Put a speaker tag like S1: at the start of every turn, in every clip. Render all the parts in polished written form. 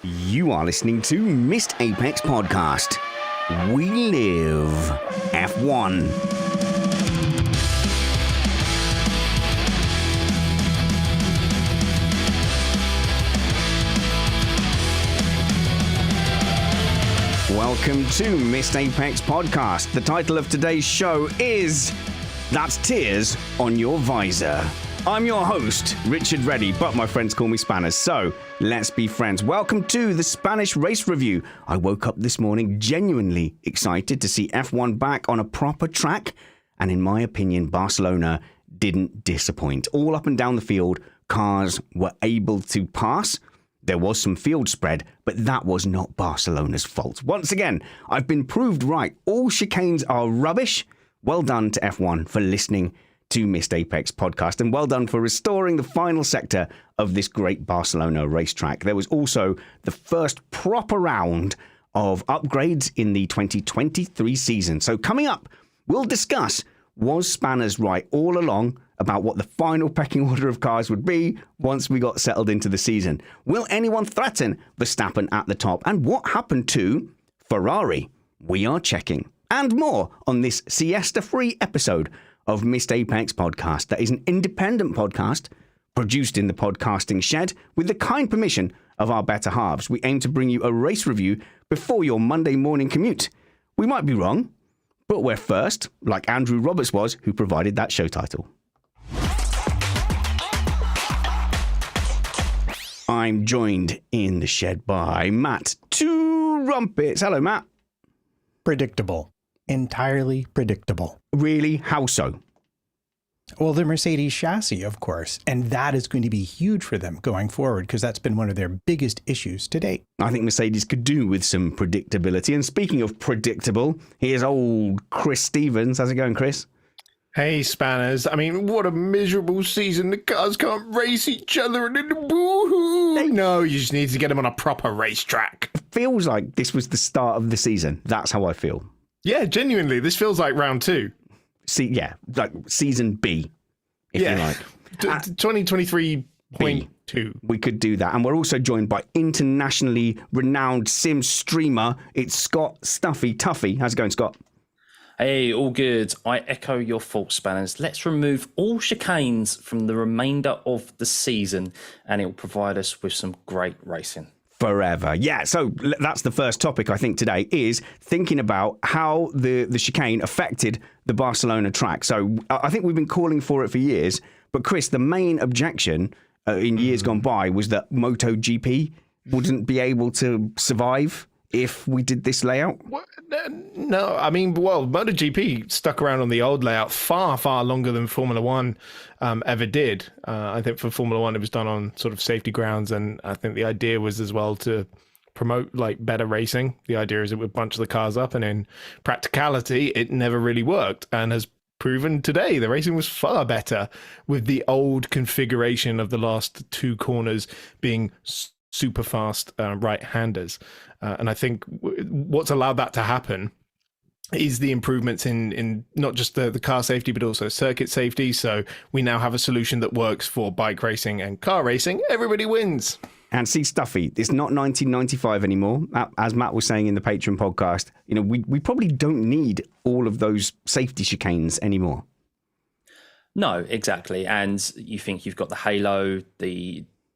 S1: You are listening to Missed Apex Podcast. We live F1. Welcome to Missed Apex Podcast. The title of today's show is That's Tears on Your Visor. I'm your host, Richard Reddy, but my friends call me Spanners, so let's be friends. Welcome to the Spanish race review. I woke up this morning genuinely excited to see F1 back on a proper track, and in my opinion, Barcelona didn't disappoint. All up and down the field, cars were able to pass. There was some field spread, but that was not Barcelona's fault. Once again, I've been proved right. All chicanes are rubbish. Well done to F1 for listening to Missed Apex Podcast, and well done for restoring the final sector of this great Barcelona racetrack. There was also the first proper round of upgrades in the 2023 season. So coming up, we'll discuss, was Spanners right all along about what the final pecking order of cars would be once we got settled into the season? Will anyone threaten Verstappen at the top? And what happened to Ferrari? We are checking. And more on this siesta-free episode of Missed Apex Podcast. That is an independent podcast produced in the podcasting shed with the kind permission of our better halves. We aim to bring you a race review before your Monday morning commute. We might be wrong, but we're first, like Andrew Roberts was, who provided that show title. I'm joined in the shed by Matt Trumpets. Hello, Matt.
S2: Predictable. Entirely predictable.
S1: Really? How so?
S2: Well, the Mercedes chassis, of course, and that is going to be huge for them going forward because that's been one of their biggest issues to date.
S1: I think Mercedes could do with some predictability. And speaking of predictable, here's old Chris Stevens. How's it going, Chris?
S3: Hey, Spanners. I mean, what a miserable season. The cars can't race each other and then woohoo. No, you just need to get them on a proper racetrack.
S1: It feels like this was the start of the season. That's how I feel.
S3: Yeah, genuinely, this feels like round two.
S1: Like season B, if you like.
S3: 2023.2.
S1: We could do that. And we're also joined by internationally renowned sim streamer. It's Scott Stuffy Tuffy. How's it going, Scott?
S4: Hey, all good. I echo your thoughts, Spanners. Let's remove all chicanes from the remainder of the season, and it will provide us with some great racing.
S1: Forever. Yeah, so that's the first topic, I think, today, is thinking about how the chicane affected the Barcelona track. So I think we've been calling for it for years. But, Chris, the main objection in years gone by was that MotoGP wouldn't be able to survive if we did this layout.
S3: No, I mean, well, MotoGP stuck around on the old layout far, far longer than Formula One ever did. I think for Formula One, it was done on sort of safety grounds. And I think the idea was as well to promote like better racing. The idea is it would bunch the cars up, and in practicality, it never really worked and has proven today the racing was far better with the old configuration of the last two corners being super fast right-handers. And I think what's allowed that to happen is the improvements in not just the car safety, but also circuit safety. So we now have a solution that works for bike racing and car racing. Everybody wins.
S1: And see, Stuffy, it's not 1995 anymore. As Matt was saying in the Patreon podcast, we probably don't need all of those safety chicanes anymore.
S4: No, exactly. And you think you've got the halo,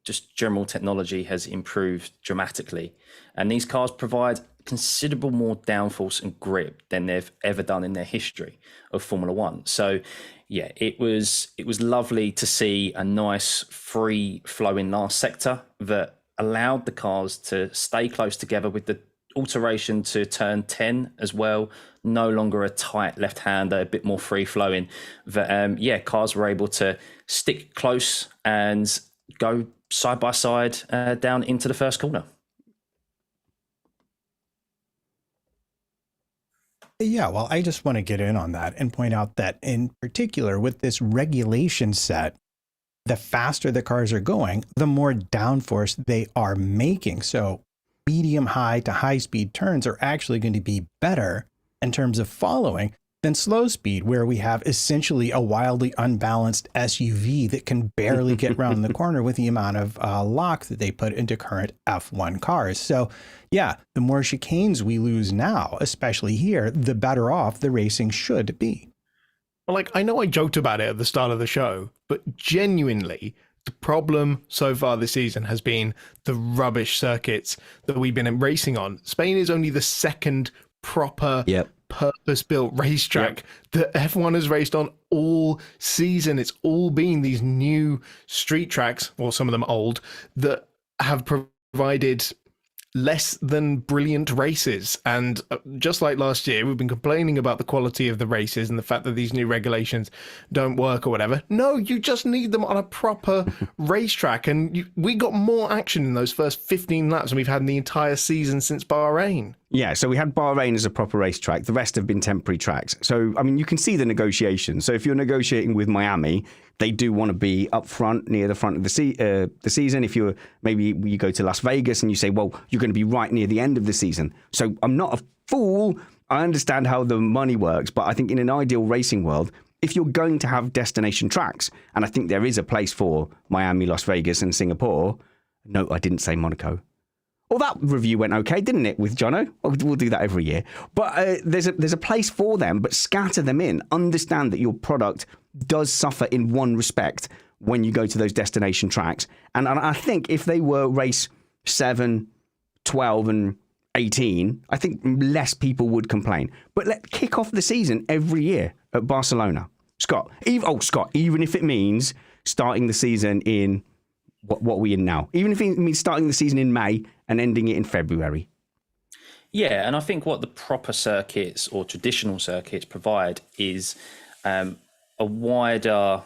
S4: just general technology has improved dramatically. And these cars provide considerable more downforce and grip than they've ever done in their history of Formula One. So, yeah, it was lovely to see a nice free flowing last sector that allowed the cars to stay close together with the alteration to turn 10 as well. No longer a tight left-hander, a bit more free flowing. That, cars were able to stick close and go side by side down into the first corner.
S2: Yeah, well, I just want to get in on that and point out that in particular with this regulation set, the faster the cars are going, the more downforce they are making. So medium high to high speed turns are actually going to be better in terms of following than slow speed, where we have essentially a wildly unbalanced SUV that can barely get around the corner with the amount of lock that they put into current F1 cars. So yeah, the more chicanes we lose now, especially here, the better off the racing should be.
S3: Well, like, I know I joked about it at the start of the show, but genuinely, the problem so far this season has been the rubbish circuits that we've been racing on. Spain is only the second proper purpose-built racetrack that F1 has raced on all season. It's all been these new street tracks, or some of them old, that have provided less than brilliant races. And just like last year, we've been complaining about the quality of the races and the fact that these new regulations don't work or whatever. No, you just need them on a proper racetrack. And we got more action in those first 15 laps than we've had in the entire season since Bahrain.
S1: Yeah, so we had Bahrain as a proper racetrack. The rest have been temporary tracks. So, I mean, you can see the negotiations. So if you're negotiating with Miami, they do want to be up front, near the front of the season. If you're, maybe you go to Las Vegas and you say, well, you're going to be right near the end of the season. So I'm not a fool. I understand how the money works. But I think in an ideal racing world, if you're going to have destination tracks, and I think there is a place for Miami, Las Vegas and Singapore. No, I didn't say Monaco. Well, that review went okay, didn't it, with Jono? We'll do that every year. But there's a place for them, but scatter them in. Understand that your product does suffer in one respect when you go to those destination tracks. And I think if they were race 7, 12 and 18, I think less people would complain. But kick off the season every year at Barcelona. Scott, even if it means starting the season in... What are we in now? Even if it means starting the season in May and ending it in February.
S4: Yeah, and I think what the proper circuits or traditional circuits provide is a wider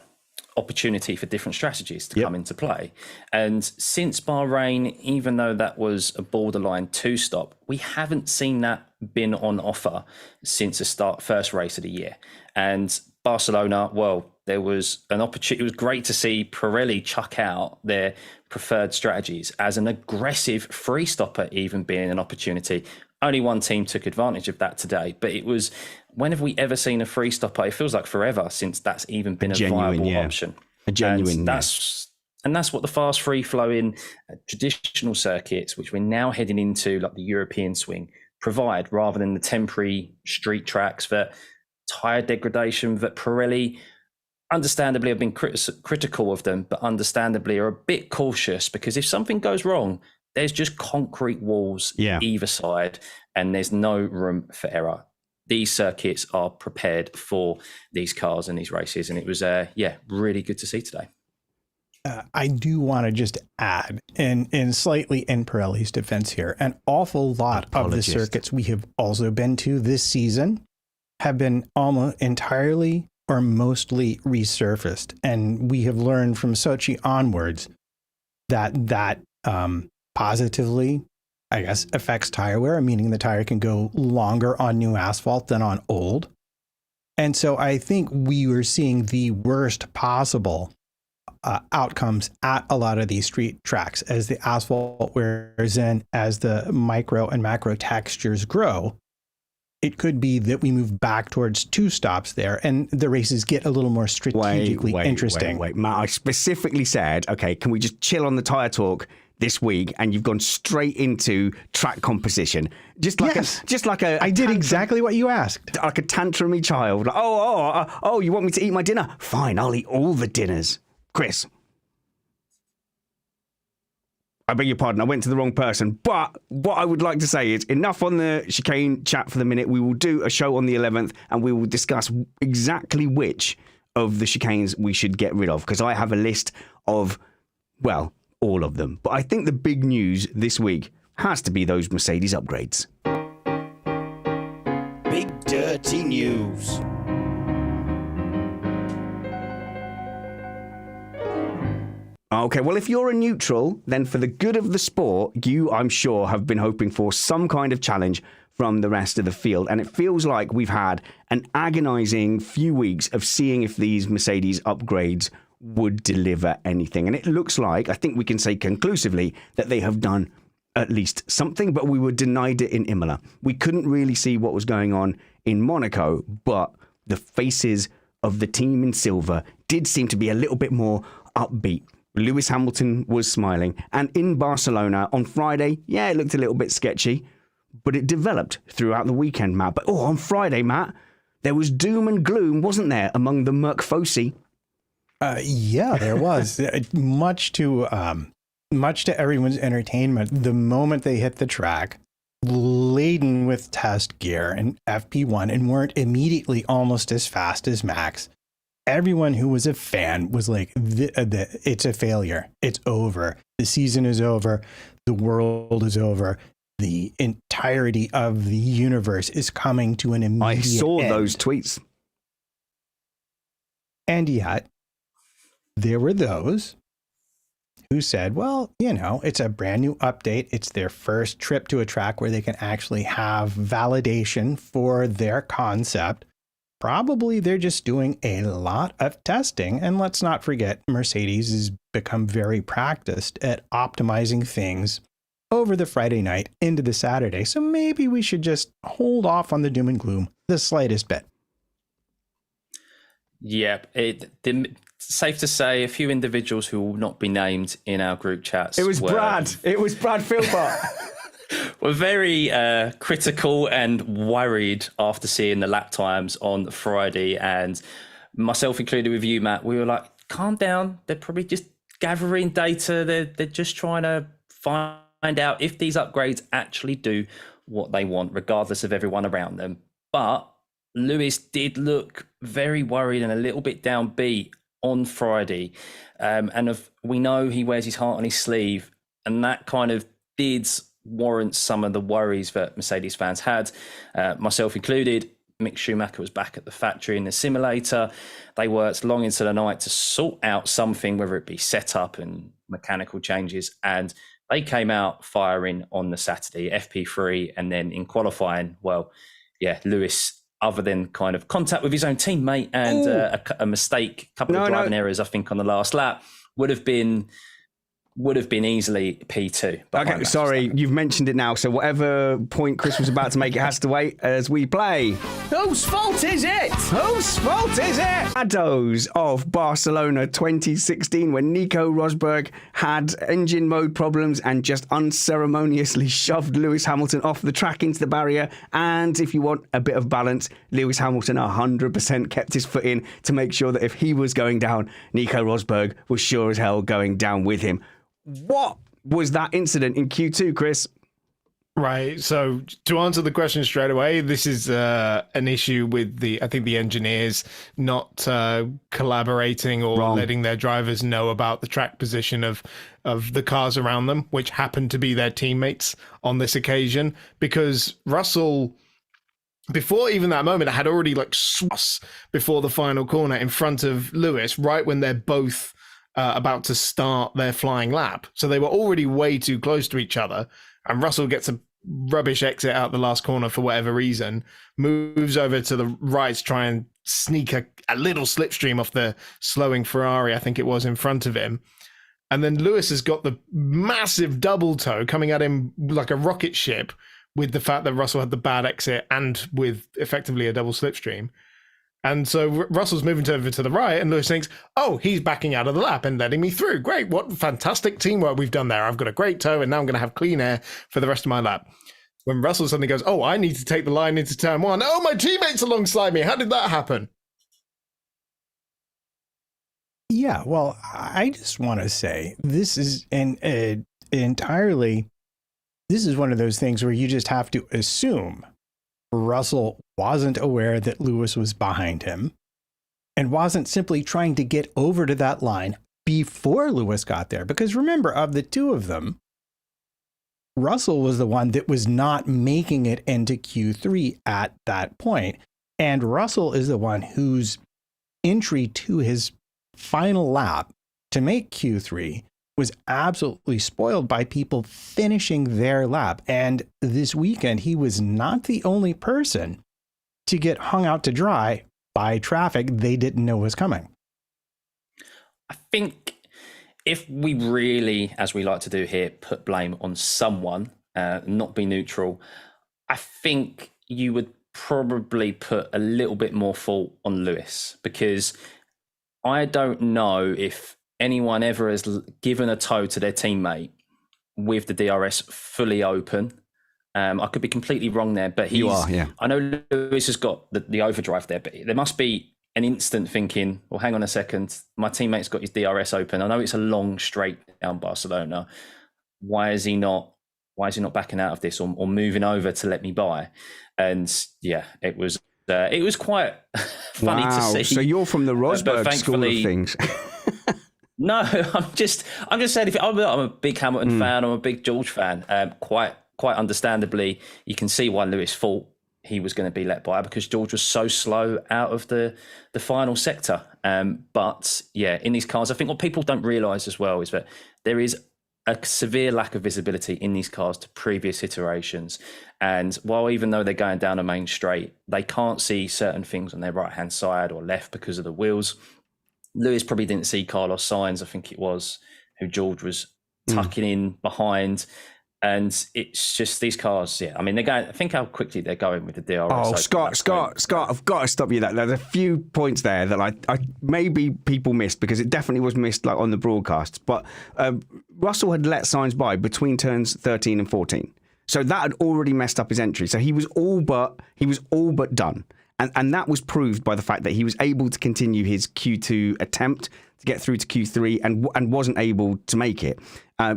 S4: opportunity for different strategies to come into play. And since Bahrain, even though that was a borderline two-stop, we haven't seen that been on offer since the first race of the year. And Barcelona, well, there was an opportunity. It was great to see Pirelli chuck out their preferred strategies as an aggressive free stopper, even being an opportunity. Only one team took advantage of that today, but it was, when have we ever seen a free stopper? It feels like forever since that's even been a viable option.
S1: A genuine,
S4: and that's what the fast free flowing traditional circuits, which we're now heading into, like the European swing, provide, rather than the temporary street tracks that tyre degradation that Pirelli understandably have been critical of them, but understandably are a bit cautious, because if something goes wrong, there's just concrete walls either side and there's no room for error. These circuits are prepared for these cars and these races, and it was really good to see today.
S2: I do want to just add, in slightly in Pirelli's defense here, an awful lot of the circuits we have also been to this season have been almost entirely or mostly resurfaced. And we have learned from Sochi onwards that positively, I guess, affects tire wear, meaning the tire can go longer on new asphalt than on old. And so I think we were seeing the worst possible outcomes at a lot of these street tracks as the asphalt wears in, as the micro and macro textures grow. It could be that we move back towards two stops there and the races get a little more strategically interesting.
S1: Wait, Matt, I specifically said, okay, can we just chill on the tire talk this week? And you've gone straight into track composition. I
S2: did exactly what you asked.
S1: Like a tantrumy child. Like, oh, you want me to eat my dinner? Fine, I'll eat all the dinners. Chris. I beg your pardon, I went to the wrong person. But what I would like to say is enough on the chicane chat for the minute. We will do a show on the 11th and we will discuss exactly which of the chicanes we should get rid of, because I have a list of, well, all of them. But I think the big news this week has to be those Mercedes upgrades. Big dirty news. Okay, well, if you're a neutral, then for the good of the sport, you, I'm sure, have been hoping for some kind of challenge from the rest of the field. And it feels like we've had an agonizing few weeks of seeing if these Mercedes upgrades would deliver anything. And it looks like, I think we can say conclusively, that they have done at least something, but we were denied it in Imola. We couldn't really see what was going on in Monaco, but the faces of the team in silver did seem to be a little bit more upbeat. Lewis Hamilton was smiling. And in Barcelona on Friday, yeah, it looked a little bit sketchy, but it developed throughout the weekend, Matt. But on Friday, Matt, there was doom and gloom, wasn't there, among the Mercfosi?
S2: Yeah, there was. Much to everyone's entertainment, the moment they hit the track, laden with test gear and FP1, and weren't immediately almost as fast as Max, everyone who was a fan was like, it's a failure. It's over. The season is over. The world is over. The entirety of the universe is coming to an immediate
S1: I saw
S2: end.
S1: those tweets.
S2: And yet, there were those who said, well, it's a brand new update. It's their first trip to a track where they can actually have validation for their concept. Probably they're just doing a lot of testing. And let's not forget, Mercedes has become very practiced at optimizing things over the Friday night into the Saturday. So maybe we should just hold off on the doom and gloom the slightest bit.
S4: Yeah, safe to say a few individuals who will not be named in our group chats.
S1: It was Brad Philpott.
S4: Were very critical and worried after seeing the lap times on Friday, and myself included with you, Matt. We were like, calm down. They're probably just gathering data. They're just trying to find out if these upgrades actually do what they want, regardless of everyone around them. But Lewis did look very worried and a little bit downbeat on Friday. We know he wears his heart on his sleeve, and that kind of did warrant some of the worries that Mercedes fans had, myself included. Mick Schumacher was back at the factory in the simulator. They worked long into the night to sort out something, whether it be setup and mechanical changes, and they came out firing on the Saturday, FP3, and then in qualifying, well, yeah, Lewis, other than kind of contact with his own teammate and a mistake, a couple of driving errors, I think, on the last lap, would have been easily P2.
S1: Okay, sorry, you've mentioned it now, so whatever point Chris was about to make, it has to wait as we play. Whose fault is it? Whose fault is it? Shadows of Barcelona 2016, when Nico Rosberg had engine mode problems and just unceremoniously shoved Lewis Hamilton off the track into the barrier. And if you want a bit of balance, Lewis Hamilton 100% kept his foot in to make sure that if he was going down, Nico Rosberg was sure as hell going down with him. What was that incident in Q2, Chris?
S3: Right. So to answer the question straight away, this is an issue with the engineers not collaborating or letting their drivers know about the track position of the cars around them, which happened to be their teammates on this occasion, because Russell, before even that moment, had already swass before the final corner in front of Lewis, right when they're both about to start their flying lap. So they were already way too close to each other. And Russell gets a rubbish exit out the last corner for whatever reason, moves over to the right to try and sneak a little slipstream off the slowing Ferrari, I think it was, in front of him. And then Lewis has got the massive double toe coming at him like a rocket ship, with the fact that Russell had the bad exit and with effectively a double slipstream. And so Russell's moving over to the right, and Lewis thinks, oh, he's backing out of the lap and letting me through. Great. What fantastic teamwork we've done there. I've got a great toe, and now I'm going to have clean air for the rest of my lap. When Russell suddenly goes, oh, I need to take the line into turn one. Oh, my teammate's alongside me. How did that happen?
S2: Yeah, well, I just want to say this is this is one of those things where you just have to assume Russell wasn't aware that Lewis was behind him and wasn't simply trying to get over to that line before Lewis got there. Because remember, of the two of them, Russell was the one that was not making it into Q3 at that point. And Russell is the one whose entry to his final lap to make Q3 was absolutely spoiled by people finishing their lap. And this weekend, he was not the only person to get hung out to dry by traffic they didn't know was coming.
S4: I think if we really, as we like to do here, put blame on someone, not be neutral, I think you would probably put a little bit more fault on Lewis, because I don't know if anyone ever has given a toe to their teammate with the DRS fully open. I could be completely wrong there, but I know Lewis has got the overdrive there, but there must be an instant thinking, well, hang on a second, my teammate's got his DRS open. I know it's a long straight down Barcelona. Why is he not backing out of this or moving over to let me by? And yeah, it was quite funny to see.
S1: So you're from the Rosberg school of things.
S4: No, I'm just saying, I'm a big Hamilton fan, I'm a big George fan. Quite understandably, you can see why Lewis thought he was going to be let by, because George was so slow out of the final sector. But yeah, in these cars, I think what people don't realise as well is that there is a severe lack of visibility in these cars to previous iterations. And while even though they're going down a main straight, they can't see certain things on their right-hand side or left because of the wheels. Lewis probably didn't see Carlos Sainz, I think it was, who George was tucking in behind. And it's just these cars, yeah. I mean, they're going. Think how quickly they're going with the DRS.
S1: Oh, Scott, I've got to stop you there. There's a few points there that I maybe people missed, because it definitely was missed, like on the broadcasts. But Russell had let Sainz by between turns 13 and 14, so that had already messed up his entry. So he was all but done, and that was proved by the fact that he was able to continue his Q2 attempt to get through to Q3 and wasn't able to make it.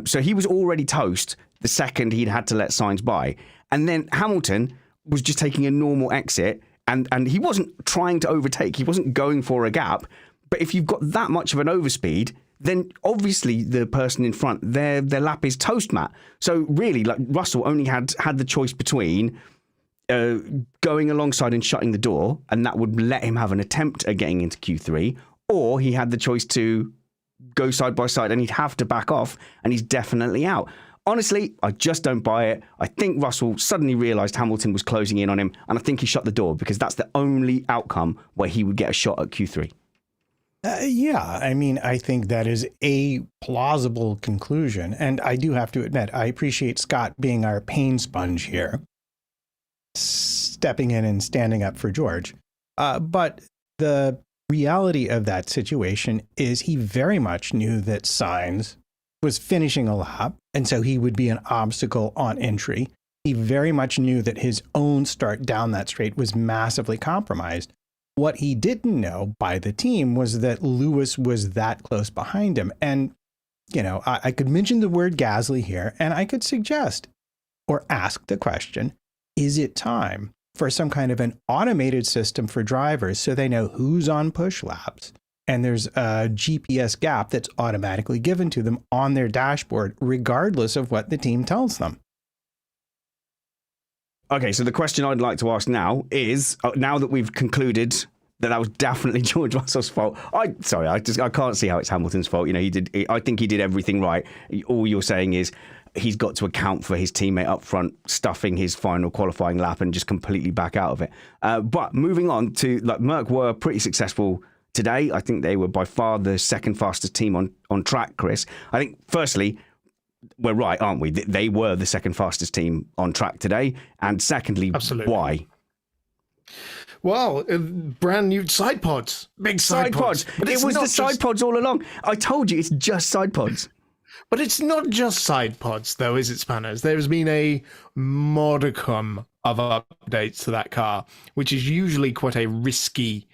S1: So he was already toast the second he'd had to let Sainz by. And then Hamilton was just taking a normal exit, and he wasn't trying to overtake. He wasn't going for a gap. But if you've got that much of an overspeed, then obviously the person in front, their lap is toast, Matt. So really, like, Russell only had the choice between going alongside and shutting the door, and that would let him have an attempt at getting into Q3, or he had the choice to go side by side and he'd have to back off, and he's definitely out. Honestly, I just don't buy it. I think Russell suddenly realised Hamilton was closing in on him, and I think he shut the door, because that's the only outcome where he would get a shot at Q3.
S2: Yeah, I mean, I think that is a plausible conclusion. And I do have to admit, I appreciate Scott being our pain sponge here, stepping in and standing up for George. But the reality of that situation is he very much knew that Sainz was finishing a lap, and so he would be an obstacle on entry. He very much knew that his own start down that straight was massively compromised. What he didn't know by the team was that Lewis was that close behind him. And, you know, I could mention the word Gasly here, and I could suggest or ask the question, is it time for some kind of an automated system for drivers so they know who's on push laps? And there's a GPS gap that's automatically given to them on their dashboard, regardless of what the team tells them.
S1: Okay, so the question I'd like to ask now is, now that we've concluded that was definitely George Russell's fault. I can't see how it's Hamilton's fault. You know, I think he did everything right. All you're saying is he's got to account for his teammate up front stuffing his final qualifying lap and just completely back out of it. But moving on to, like, Merc were pretty successful today. I think they were by far the second fastest team on track, Chris. I think, firstly, we're right, aren't we? They were the second fastest team on track today. And secondly, absolutely, why?
S3: Well, brand new side pods. Big side pods.
S1: But it was the side pods all along. I told you, it's just side pods.
S3: But it's not just side pods, though, is it, Spanners? There's been a modicum of updates to that car, which is usually quite a risky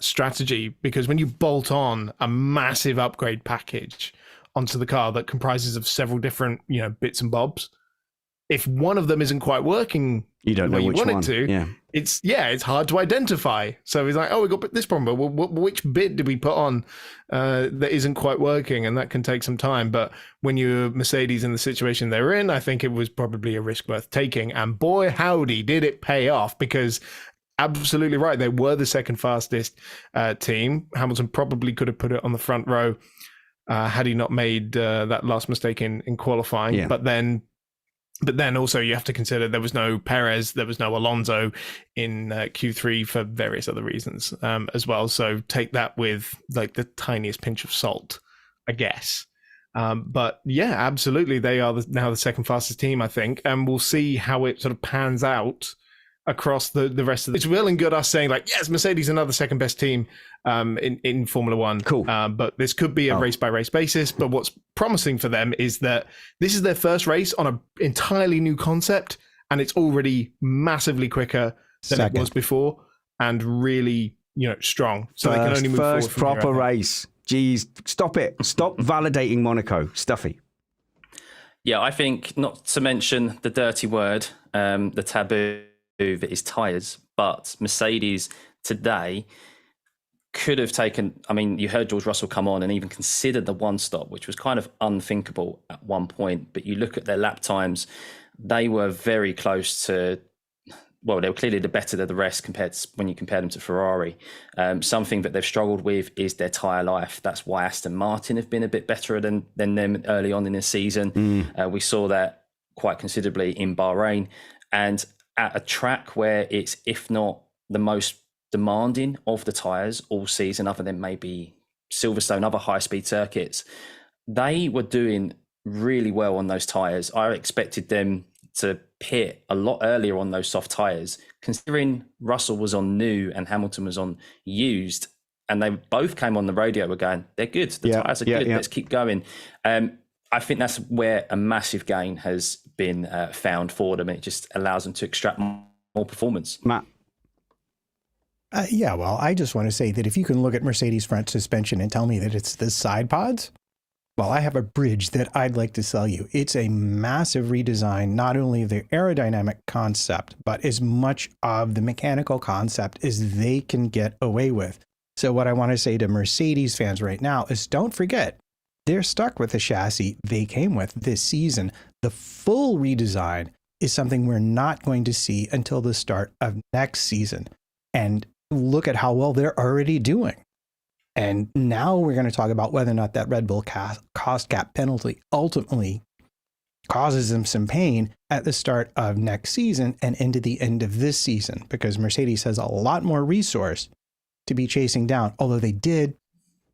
S3: strategy, because when you bolt on a massive upgrade package onto the car that comprises of several different, bits and bobs, if one of them isn't quite working,
S1: you don't know which one.
S3: It to,
S1: yeah.
S3: It's hard to identify. So he's like, oh, we got this problem, but which bit did we put on that isn't quite working? And that can take some time. But when you're Mercedes in the situation they're in, I think it was probably a risk worth taking. And boy, howdy, did it pay off, because absolutely right, they were the second fastest team. Hamilton probably could have put it on the front row had he not made that last mistake in qualifying. Yeah. But then also you have to consider there was no Perez, there was no Alonso in Q3 for various other reasons as well. So take that with like the tiniest pinch of salt, I guess. But yeah, absolutely. They are now the second fastest team, I think. And we'll see how it sort of pans out across the rest of the. It's well and good us saying like, yes, Mercedes another second best team in Formula One.
S1: Cool.
S3: But this could be a race by race basis. But what's promising for them is that this is their first race on an entirely new concept, and it's already massively quicker than it was before, and really strong. So they can only move forward.
S1: First proper race. Jeez, stop it! Stop validating Monaco, Stuffy.
S4: Yeah, I think not to mention the dirty word, the taboo that is tyres, but Mercedes today could have taken, I mean, you heard George Russell come on and even considered the one stop, which was kind of unthinkable at one point. But you look at their lap times, they were very close to, well, they were clearly the better of the rest compared to when you compare them to Ferrari. Something that they've struggled with is their tyre life. That's why Aston Martin have been a bit better than them early on in the season. We saw that quite considerably in Bahrain. And at a track where it's, if not the most demanding of the tyres all season, other than maybe Silverstone, other high-speed circuits, they were doing really well on those tyres. I expected them to pit a lot earlier on those soft tyres, considering Russell was on new and Hamilton was on used, and they both came on the radio were going, they're good, the tyres are good, let's keep going. I think that's where a massive gain has been found for them, and it just allows them to extract more performance.
S1: Matt?
S2: Well, I just want to say that if you can look at Mercedes front suspension and tell me that it's the side pods, well, I have a bridge that I'd like to sell you. It's a massive redesign, not only of the aerodynamic concept, but as much of the mechanical concept as they can get away with. So what I want to say to Mercedes fans right now is don't forget, they're stuck with the chassis they came with this season. The full redesign is something we're not going to see until the start of next season. And look at how well they're already doing. And now we're going to talk about whether or not that Red Bull cost cap penalty ultimately causes them some pain at the start of next season and into the end of this season, because Mercedes has a lot more resource to be chasing down. Although they did,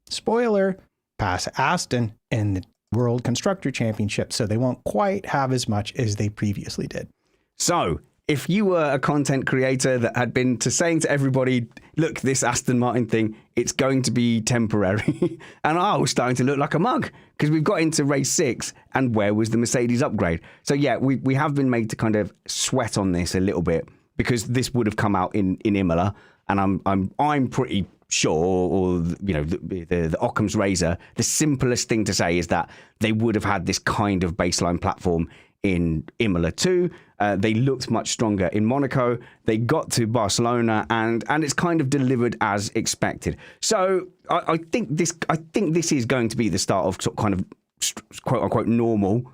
S2: spoiler, pass Aston in the World Constructor Championship, so they won't quite have as much as they previously did.
S1: So, if you were a content creator that had been saying to everybody, look, this Aston Martin thing, it's going to be temporary. And I was starting to look like a mug because we've got into race 6 and where was the Mercedes upgrade? So yeah, we have been made to kind of sweat on this a little bit because this would have come out in Imola. And I'm pretty sure, or the Occam's razor, the simplest thing to say is that they would have had this kind of baseline platform in Imola too. They looked much stronger in Monaco. They got to Barcelona, and it's kind of delivered as expected. So I think this is going to be the start of kind of quote unquote normal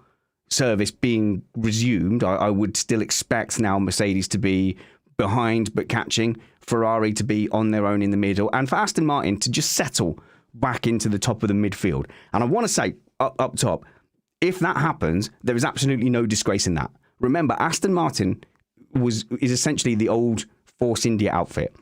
S1: service being resumed. I would still expect now Mercedes to be behind but catching, Ferrari to be on their own in the middle, and for Aston Martin to just settle back into the top of the midfield. And I want to say up top, if that happens, there is absolutely no disgrace in that. Remember, Aston Martin is essentially the old Force India outfit.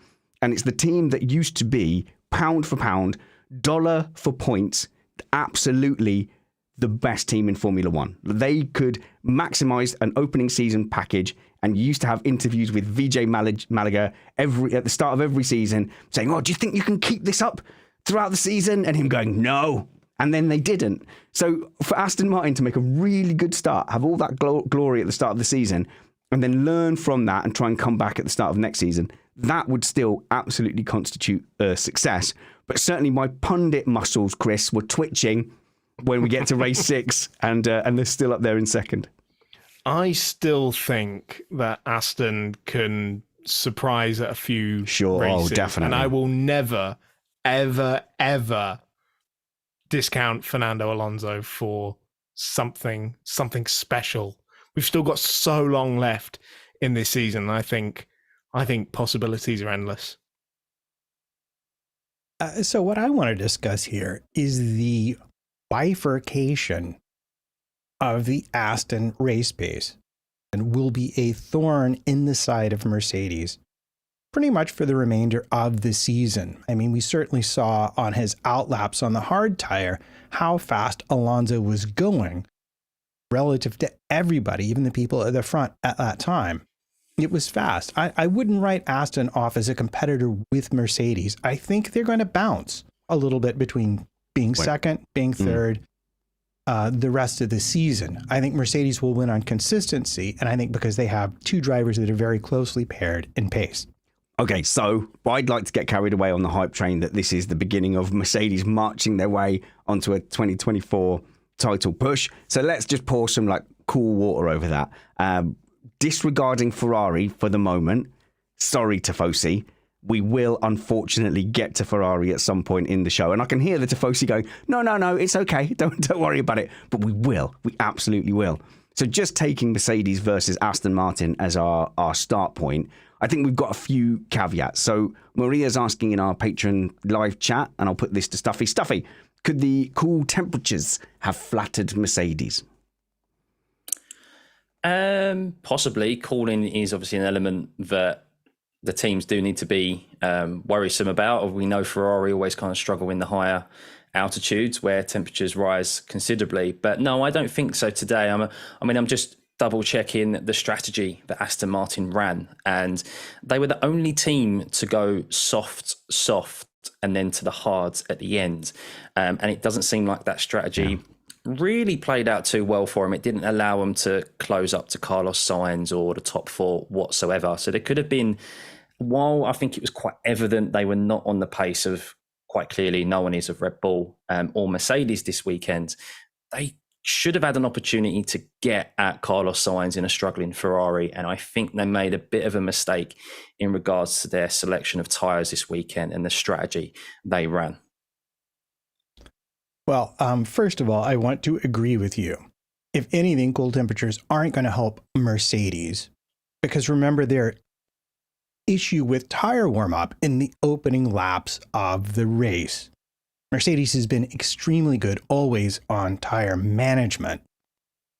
S1: And it's the team that used to be, pound for pound, dollar for points, absolutely the best team in Formula One. They could maximize an opening season package, and you used to have interviews with Vijay Malaga at the start of every season saying, oh, do you think you can keep this up throughout the season? And him going, no. And then they didn't. So for Aston Martin to make a really good start, have all that glory at the start of the season, and then learn from that and try and come back at the start of next season, that would still absolutely constitute a success. But certainly my pundit muscles, Chris, were twitching when we get to race 6, and they're still up there in second.
S3: I still think that Aston can surprise at a few races.
S1: Oh, definitely.
S3: And I will never, ever, ever discount Fernando Alonso for something special. We've still got so long left in this season. I think possibilities are endless.
S2: So what I want to discuss here is the bifurcation of the Aston race pace, and will be a thorn in the side of Mercedes pretty much for the remainder of the season. I mean, we certainly saw on his outlaps on the hard tire how fast Alonso was going relative to everybody, even the people at the front at that time. It was fast. I wouldn't write Aston off as a competitor with Mercedes. I think they're going to bounce a little bit between being second, being third, the rest of the season. I think Mercedes will win on consistency, and I think because they have two drivers that are very closely paired in pace.
S1: Okay, so I'd like to get carried away on the hype train that this is the beginning of Mercedes marching their way onto a 2024 title push. So let's just pour some like cool water over that. Disregarding Ferrari for the moment, sorry, Tifosi, we will unfortunately get to Ferrari at some point in the show. And I can hear the Tifosi going, no, it's okay. Don't worry about it. But we will. We absolutely will. So just taking Mercedes versus Aston Martin as our start point, I think we've got a few caveats. So Maria's asking in our Patreon live chat, and I'll put this to Stuffy. Stuffy, could the cool temperatures have flattered Mercedes?
S4: Possibly. Cooling is obviously an element that the teams do need to be worrisome about. We know Ferrari always kind of struggle in the higher altitudes where temperatures rise considerably. But no, I don't think so today. I'm just double checking the strategy that Aston Martin ran, and they were the only team to go soft, and then to the hards at the end. And it doesn't seem like that strategy really played out too well for him. It didn't allow him to close up to Carlos Sainz or the top four whatsoever. So there could have been, while I think it was quite evident they were not on the pace of, quite clearly no one is, of Red Bull or Mercedes this weekend, they should have had an opportunity to get at Carlos Sainz in a struggling Ferrari. And I think they made a bit of a mistake in regards to their selection of tyres this weekend and the strategy they ran.
S2: Well, first of all, I want to agree with you. If anything, cold temperatures aren't going to help Mercedes, because remember their issue with tire warm-up in the opening laps of the race. Mercedes has been extremely good always on tire management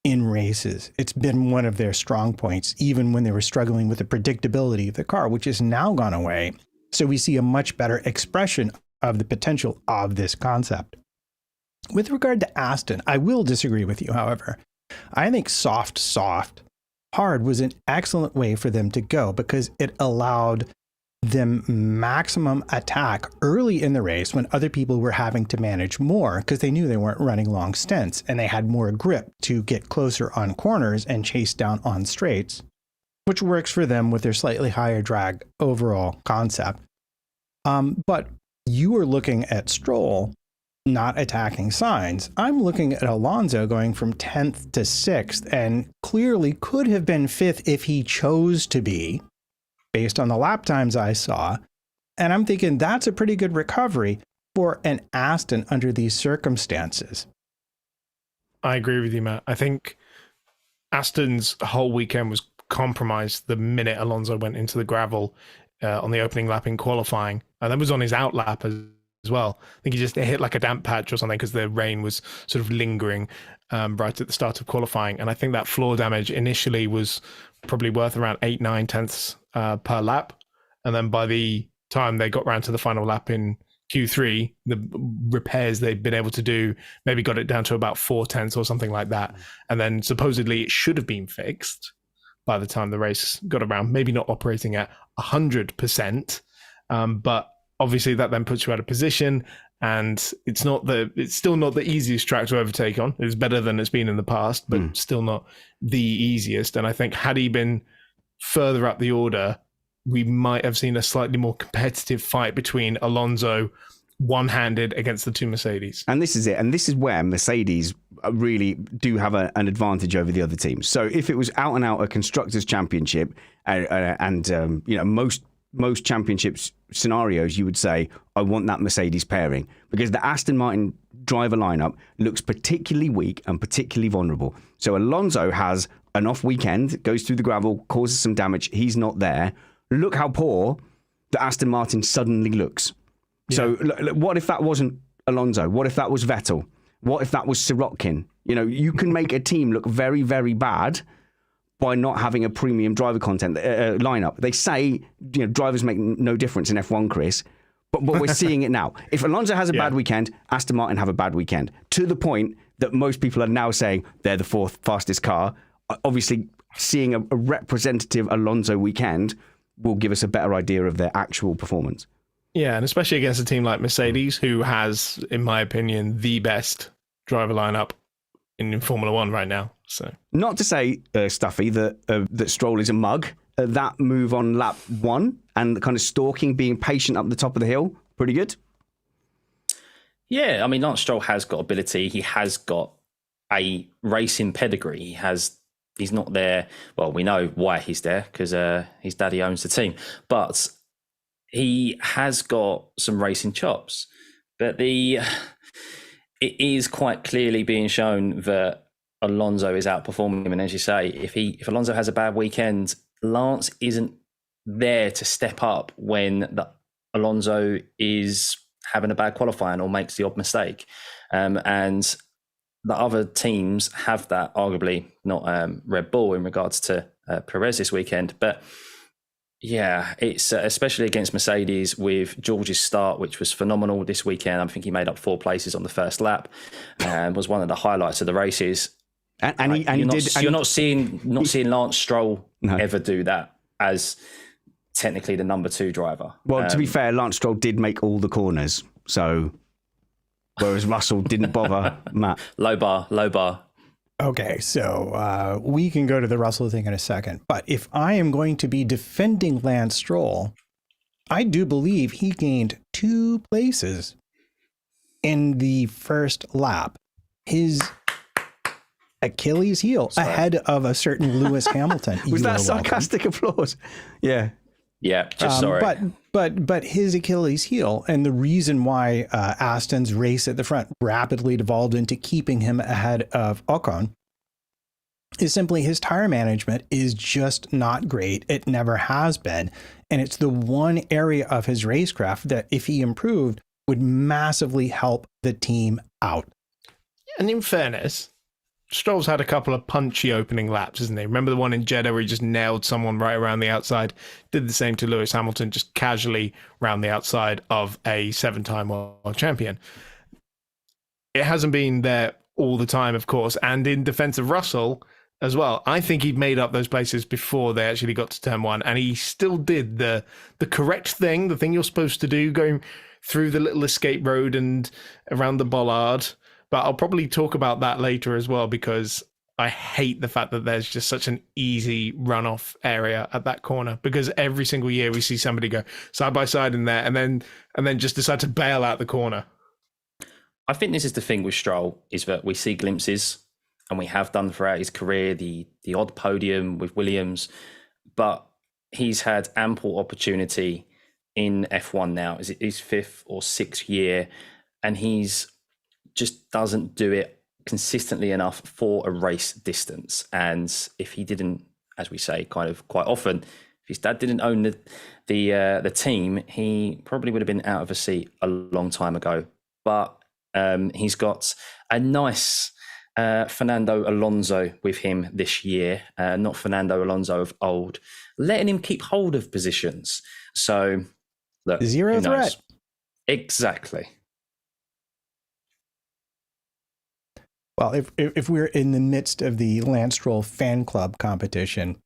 S2: in races. It's been one of their strong points, even when they were struggling with the predictability of the car, which has now gone away. So we see a much better expression of the potential of this concept. With regard to Aston, I will disagree with you, however. I think soft, hard was an excellent way for them to go because it allowed them maximum attack early in the race when other people were having to manage more because they knew they weren't running long stints and they had more grip to get closer on corners and chase down on straights, which works for them with their slightly higher drag overall concept. But you are looking at Stroll not attacking Sainz. I'm looking at Alonso going from 10th to 6th and clearly could have been 5th if he chose to be, based on the lap times I saw. And I'm thinking that's a pretty good recovery for an Aston under these circumstances.
S3: I agree with you, Matt. I think Aston's whole weekend was compromised the minute Alonso went into the gravel on the opening lap in qualifying. And that was on his out lap as well. I think he just hit like a damp patch or something because the rain was sort of lingering right at the start of qualifying. And I think that floor damage initially was probably worth around 8-9 tenths per lap. And then by the time they got around to the final lap in Q3, the repairs they'd been able to do maybe got it down to about 4 tenths or something like that. And then supposedly it should have been fixed by the time the race got around, maybe not operating at 100%, but obviously that then puts you out of position, and it's still not the easiest track to overtake on. It's better than it's been in the past, but still not the easiest. And I think had he been further up the order, we might have seen a slightly more competitive fight between Alonso one-handed against the two Mercedes.
S1: And this is it. And this is where Mercedes really do have an advantage over the other teams. So if it was out and out a Constructors' Championship and most championships scenarios, you would say, I want that Mercedes pairing, because the Aston Martin driver lineup looks particularly weak and particularly vulnerable. So Alonso has an off weekend, goes through the gravel, causes some damage. He's not there. Look how poor the Aston Martin suddenly looks. Yeah. So what if that wasn't Alonso? What if that was Vettel? What if that was Sirotkin? You can make a team look very, very bad by not having a premium driver content lineup. They say drivers make no difference in F1, Chris, but we're seeing it now. If Alonso has a bad weekend, Aston Martin have a bad weekend, to the point that most people are now saying they're the fourth fastest car. Obviously, seeing a representative Alonso weekend will give us a better idea of their actual performance.
S3: Yeah, and especially against a team like Mercedes, who has, in my opinion, the best driver lineup in Formula One right now. So,
S1: not to say, Stuffy, that Stroll is a mug. That move on lap 1 and the kind of stalking, being patient up the top of the hill, pretty good.
S4: Yeah, I mean, Lance Stroll has got ability. He has got a racing pedigree. He's not there. Well, we know why he's there, because his daddy owns the team. But he has got some racing chops. But it is quite clearly being shown that Alonso is outperforming him. And as you say, if Alonso has a bad weekend, Lance isn't there to step up when Alonso is having a bad qualifying or makes the odd mistake. And the other teams have that, arguably not Red Bull in regards to Perez this weekend. But yeah, it's especially against Mercedes with George's start, which was phenomenal this weekend. I think he made up 4 places on the first lap and was one of the highlights of the races. You're not seeing Lance Stroll ever do that as technically the number 2 driver.
S1: Well, to be fair, Lance Stroll did make all the corners, so whereas Russell didn't bother. Matt,
S4: low bar.
S2: Okay, so we can go to the Russell thing in a second, but if I am going to be defending Lance Stroll, I do believe he gained 2 places in the first lap. His Achilles heel ahead of a certain Lewis Hamilton.
S1: Was that sarcastic applause? Yeah.
S4: Yeah, just sorry.
S2: But his Achilles heel, and the reason why Aston's race at the front rapidly devolved into keeping him ahead of Ocon, is simply his tire management is just not great. It never has been. And it's the one area of his racecraft that, if he improved, would massively help the team out.
S3: And in fairness, Stroll's had a couple of punchy opening laps, isn't he? Remember the one in Jeddah where he just nailed someone right around the outside? Did the same to Lewis Hamilton, just casually round the outside of a 7-time world champion. It hasn't been there all the time, of course. And in defense of Russell as well, I think he'd made up those places before they actually got to turn 1. And he still did the correct thing, the thing you're supposed to do, going through the little escape road and around the bollard. But I'll probably talk about that later as well, because I hate the fact that there's just such an easy runoff area at that corner, because every single year we see somebody go side by side in there and then just decide to bail out the corner.
S4: I think this is the thing with Stroll, is that we see glimpses, and we have done throughout his career, the odd podium with Williams, but he's had ample opportunity in F1 now. Is it his 5th or 6th year? And he's just doesn't do it consistently enough for a race distance. And if he didn't, as we say, kind of quite often, if his dad didn't own the team, he probably would have been out of a seat a long time ago. But he's got a nice Fernando Alonso with him this year, not Fernando Alonso of old, letting him keep hold of positions. So, look,
S2: zero threat.
S4: Exactly.
S2: Well, if we're in the midst of the Lance Stroll fan club competition,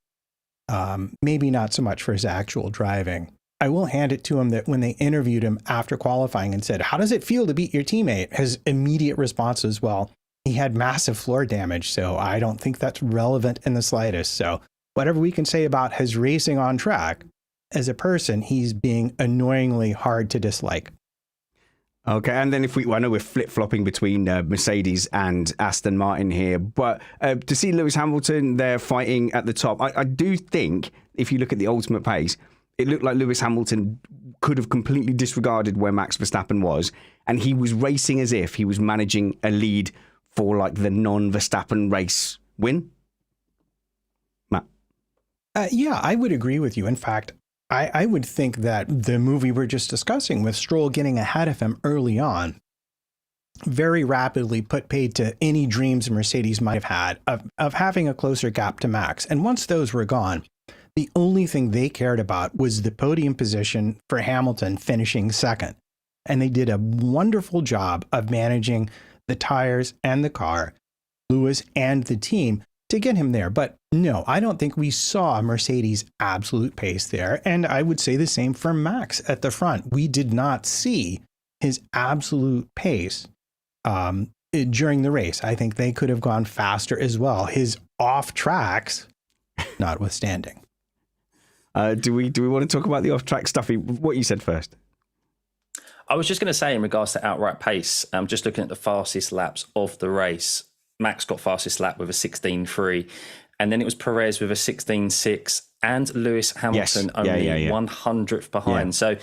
S2: maybe not so much for his actual driving, I will hand it to him that when they interviewed him after qualifying and said, "How does it feel to beat your teammate?" his immediate response was, "Well, he had massive floor damage, so I don't think that's relevant in the slightest." So whatever we can say about his racing on track, as a person, he's being annoyingly hard to dislike.
S1: Okay, and then I know we're flip-flopping between Mercedes and Aston Martin here, but to see Lewis Hamilton there fighting at the top, I do think, if you look at the ultimate pace, it looked like Lewis Hamilton could have completely disregarded where Max Verstappen was, and he was racing as if he was managing a lead for like the non-Verstappen race win. Matt?
S2: Yeah, I would agree with you. In fact, I would think that the movie we're just discussing, with Stroll getting ahead of him early on, very rapidly put paid to any dreams Mercedes might have had of having a closer gap to Max. And once those were gone, the only thing they cared about was the podium position for Hamilton finishing second. And they did a wonderful job of managing the tires and the car, Lewis and the team, to get him there. But no, I don't think we saw Mercedes' absolute pace there. And I would say the same for Max at the front. We did not see his absolute pace during the race. I think they could have gone faster as well. His off tracks, notwithstanding.
S1: Do we want to talk about the off track stuff? What you said first.
S4: I was just going to say, in regards to outright pace, just looking at the fastest laps of the race, Max got fastest lap with a 16.3, and then it was Perez with a 16.6, and Lewis Hamilton only 100th behind. So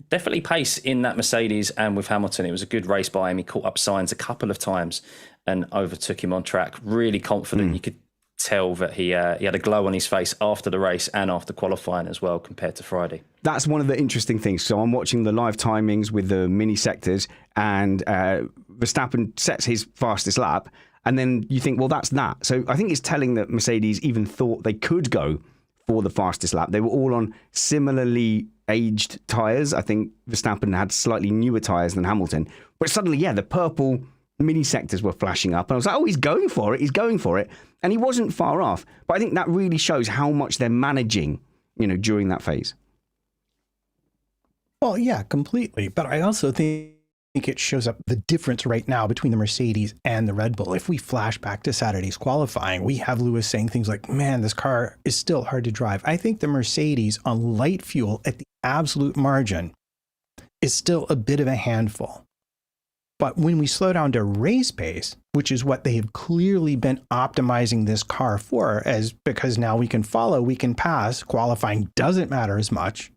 S4: definitely pace in that Mercedes, and with Hamilton, it was a good race by him. He caught up Sainz a couple of times and overtook him on track. Really confident. You could tell that he had a glow on his face after the race and after qualifying as well compared to Friday. That's
S1: one of the interesting things. So I'm watching the live timings with the mini sectors, and Verstappen sets his fastest lap, and then you think, well, that's that. So I think it's telling that Mercedes even thought they could go for the fastest lap. They were all on similarly aged tyres. I think Verstappen had slightly newer tyres than Hamilton, but suddenly, the purple mini sectors were flashing up, and I was like, oh, he's going for it. And he wasn't far off. But I think that really shows how much they're managing, during that phase.
S2: Well, yeah, completely. But I also think it shows up the difference right now between the Mercedes and the Red Bull. If we flash back to Saturday's qualifying, we have Lewis saying things like, man, this car is still hard to drive. I think the Mercedes on light fuel at the absolute margin is still a bit of a handful. But when we slow down to race pace, which is what they have clearly been optimizing this car for, because now we can follow, we can pass, qualifying doesn't matter as much.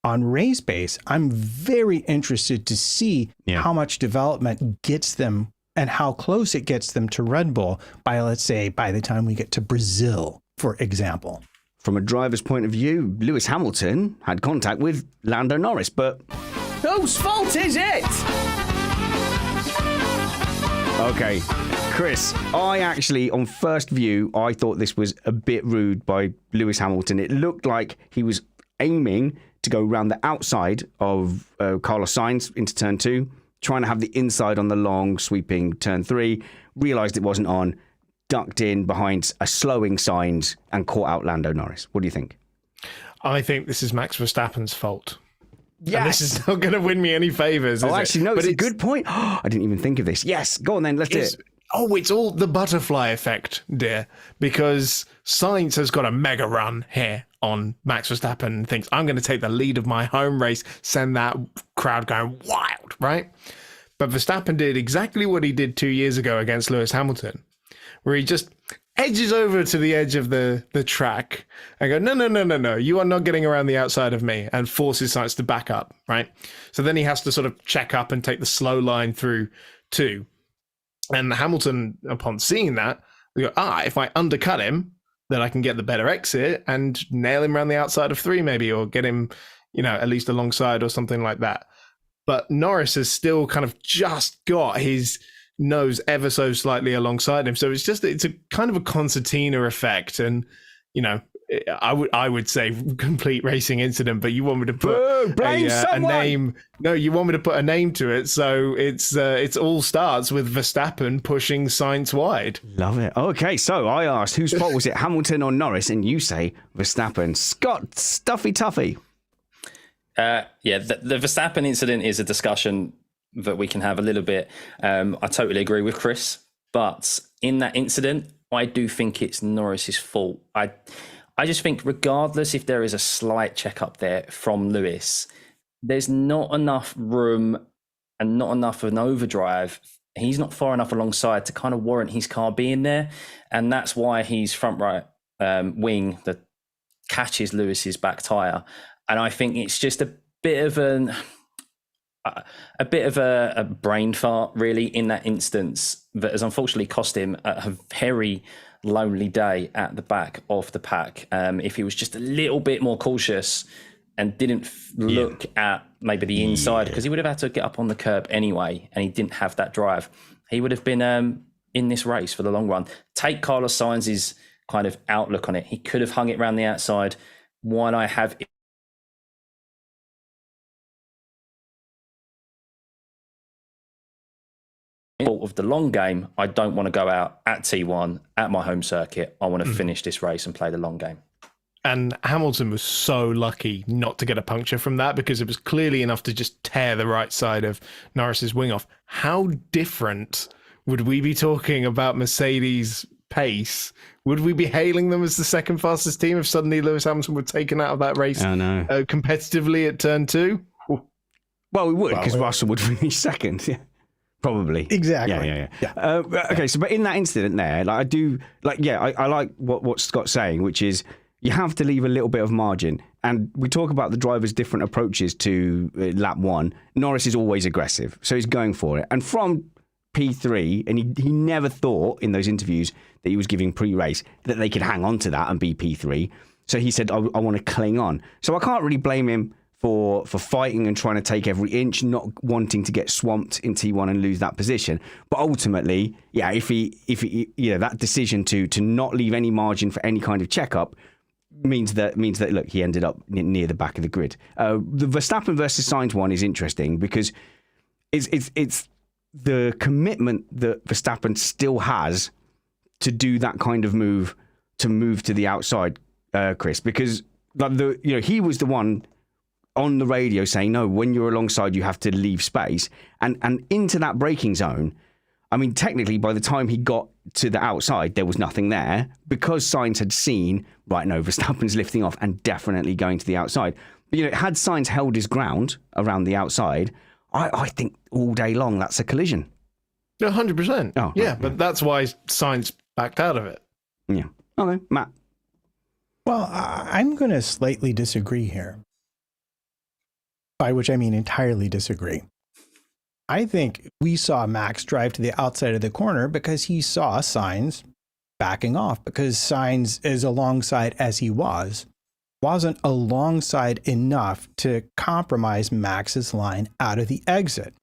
S2: On race pace, I'm very interested to see how much development gets them and how close it gets them to Red Bull by, let's say, by the time we get to Brazil, for example.
S1: From a driver's point of view, Lewis Hamilton had contact with Lando Norris, but whose fault is it? Okay, Chris, I actually, on first view, I thought this was a bit rude by Lewis Hamilton. It looked like he was aiming to go around the outside of Carlos Sainz into turn 2, trying to have the inside on the long, sweeping turn 3, realised it wasn't on, ducked in behind a slowing Sainz and caught out Lando Norris. What do you think?
S3: I think this is Max Verstappen's fault.
S1: Yes.
S3: And this is not going to win me any favours.
S1: Actually, no, it's a good point. I didn't even think of this. Yes, go on then, let's do it.
S3: It's all the butterfly effect, dear, because Sainz has got a mega run here on Max Verstappen and thinks, I'm going to take the lead of my home race, send that crowd going wild, right? But Verstappen did exactly what he did 2 years ago against Lewis Hamilton, where he just edges over to the edge of the track and go, no, you are not getting around the outside of me, and forces Sainz to back up, right? So then he has to sort of check up and take the slow line through too. And Hamilton, upon seeing that, we go, if I undercut him, then I can get the better exit and nail him around the outside of 3 maybe, or get him, at least alongside or something like that. But Norris has still kind of just got his nose ever so slightly alongside him. So it's a kind of a concertina effect. And, I would say complete racing incident, but you want me to put a name. No, you want me to put a name to it. So it's all starts with Verstappen pushing Sainz wide.
S1: Love it. Okay, so I asked, whose fault was it, Hamilton or Norris? And you say Verstappen. Scott, Stuffy Tuffy.
S4: The Verstappen incident is a discussion that we can have a little bit. I totally agree with Chris, but in that incident, I do think it's Norris's fault. I just think regardless if there is a slight check up there from Lewis, there's not enough room and not enough of an overdrive. He's not far enough alongside to kind of warrant his car being there. And that's why his front right wing that catches Lewis's back tyre. And I think it's just a bit of a brain fart, really, in that instance, that has unfortunately cost him a very lonely day at the back of the pack. If he was just a little bit more cautious and didn't look at maybe the inside, because he would have had to get up on the curb anyway, and he didn't have that drive, he would have been in this race for the long run. Take Carlos Sainz's kind of outlook on it. He could have hung it around the outside. Why not have fault of the long game, I don't want to go out at T1 at my home circuit. I want to finish this race and play the long game.
S3: And Hamilton was so lucky not to get a puncture from that, because it was clearly enough to just tear the right side of Norris's wing off. How different would we be talking about Mercedes' pace? Would we be hailing them as the second fastest team if suddenly Lewis Hamilton were taken out of that race competitively at turn 2?
S1: Well, we would, because Russell would finish second. Yeah. Probably.
S2: Exactly.
S1: Yeah. Okay, so but in that incident there, I like what Scott's saying, which is you have to leave a little bit of margin. And we talk about the drivers' different approaches to lap 1. Norris is always aggressive, so he's going for it. And from P3, and he never thought in those interviews that he was giving pre-race that they could hang on to that and be P3. So he said, I want to cling on. So I can't really blame him for fighting and trying to take every inch, not wanting to get swamped in T1 and lose that position. But ultimately, yeah, if he that decision to not leave any margin for any kind of checkup means that look, he ended up near the back of the grid. The Verstappen versus Sainz one is interesting because it's the commitment that Verstappen still has to do that kind of move, to move to the outside, Chris, because he was the one on the radio saying, no, when you're alongside, you have to leave space and into that braking zone. I mean, technically, by the time he got to the outside, there was nothing there because Sainz had seen, right, no, Verstappen's lifting off and definitely going to the outside. But, had Sainz held his ground around the outside, I think all day long, that's a collision.
S3: 100%.
S1: Oh,
S3: yeah, but that's why Sainz backed out of it.
S1: Yeah. Okay, Matt.
S2: Well, I'm going to slightly disagree here. By which I mean entirely disagree. I think we saw Max drive to the outside of the corner because he saw Sainz backing off, because Sainz, as alongside as he wasn't alongside enough to compromise Max's line out of the exit.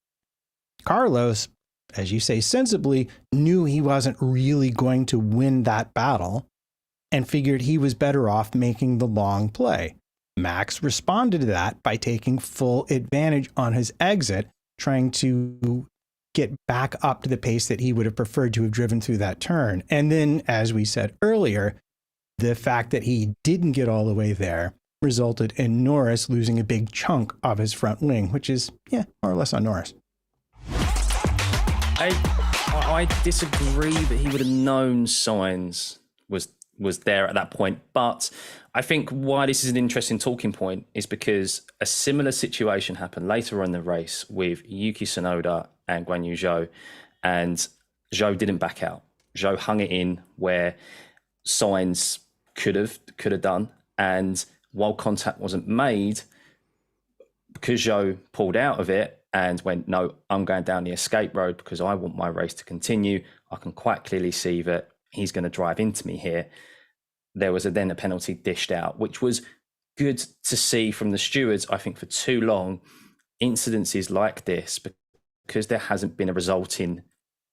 S2: Carlos, as you say sensibly, knew he wasn't really going to win that battle and figured he was better off making the long play. Max responded to that by taking full advantage on his exit, trying to get back up to the pace that he would have preferred to have driven through that turn. And then, as we said earlier, the fact that he didn't get all the way there resulted in Norris losing a big chunk of his front wing, which is, more or less on Norris.
S4: I disagree that he would have known Sainz was there at that point. But I think why this is an interesting talking point is because a similar situation happened later on in the race with Yuki Tsunoda and Guan Yu Zhou, and Zhou didn't back out. Zhou hung it in where Sainz could have done, and while contact wasn't made, because Zhou pulled out of it and went, no, I'm going down the escape road because I want my race to continue. I can quite clearly see that he's going to drive into me here. There was then a penalty dished out, which was good to see from the stewards. I think for too long, incidences like this, because there hasn't been a resulting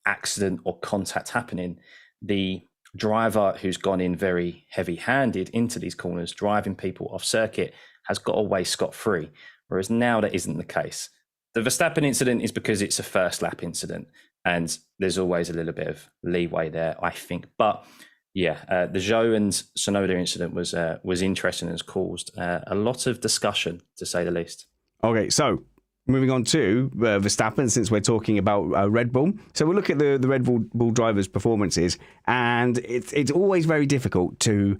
S4: accident or contact happening, the driver who's gone in very heavy-handed into these corners, driving people off circuit, has got away scot-free, whereas now that isn't the case. The Verstappen incident is because it's a first lap incident, and there's always a little bit of leeway there, I think. But yeah, the Zhou and Tsunoda incident was interesting and has caused a lot of discussion, to say the least.
S1: Okay, so moving on to Verstappen, since we're talking about Red Bull. So we'll look at the Red Bull drivers' performances, and it's always very difficult to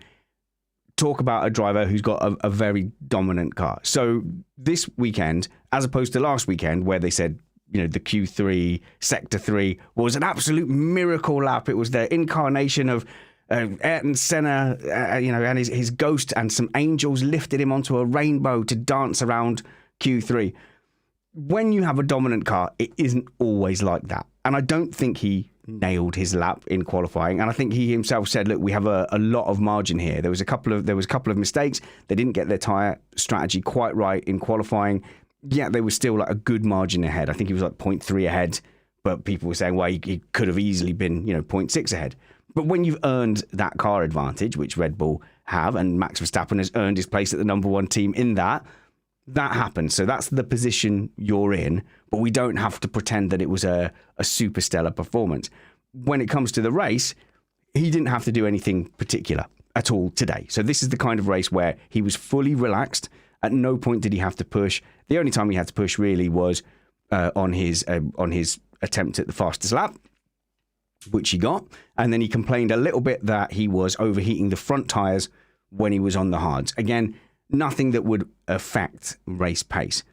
S1: talk about a driver who's got a very dominant car. So this weekend, as opposed to last weekend, where they said, the Q3, Sector 3 was an absolute miracle lap. It was the incarnation of Ayrton Senna, and his ghost, and some angels lifted him onto a rainbow to dance around Q3. When you have a dominant car, it isn't always like that. And I don't think he nailed his lap in qualifying. And I think he himself said, look, we have a lot of margin here. There was a couple of mistakes. They didn't get their tyre strategy quite right in qualifying. Yeah, they were still like a good margin ahead. I think he was like 0.3 ahead, but people were saying, well, he could have easily been, 0.6 ahead. But when you've earned that car advantage, which Red Bull have, and Max Verstappen has earned his place at the number one team in that, that happened. So that's the position you're in, but we don't have to pretend that it was a super stellar performance. When it comes to the race, he didn't have to do anything particular at all today. So this is the kind of race where he was fully relaxed. At no point did he have to push. The only time he had to push really was on his attempt at the fastest lap, which he got. And then he complained a little bit that he was overheating the front tyres when he was on the hards. Again, nothing that would affect race pace.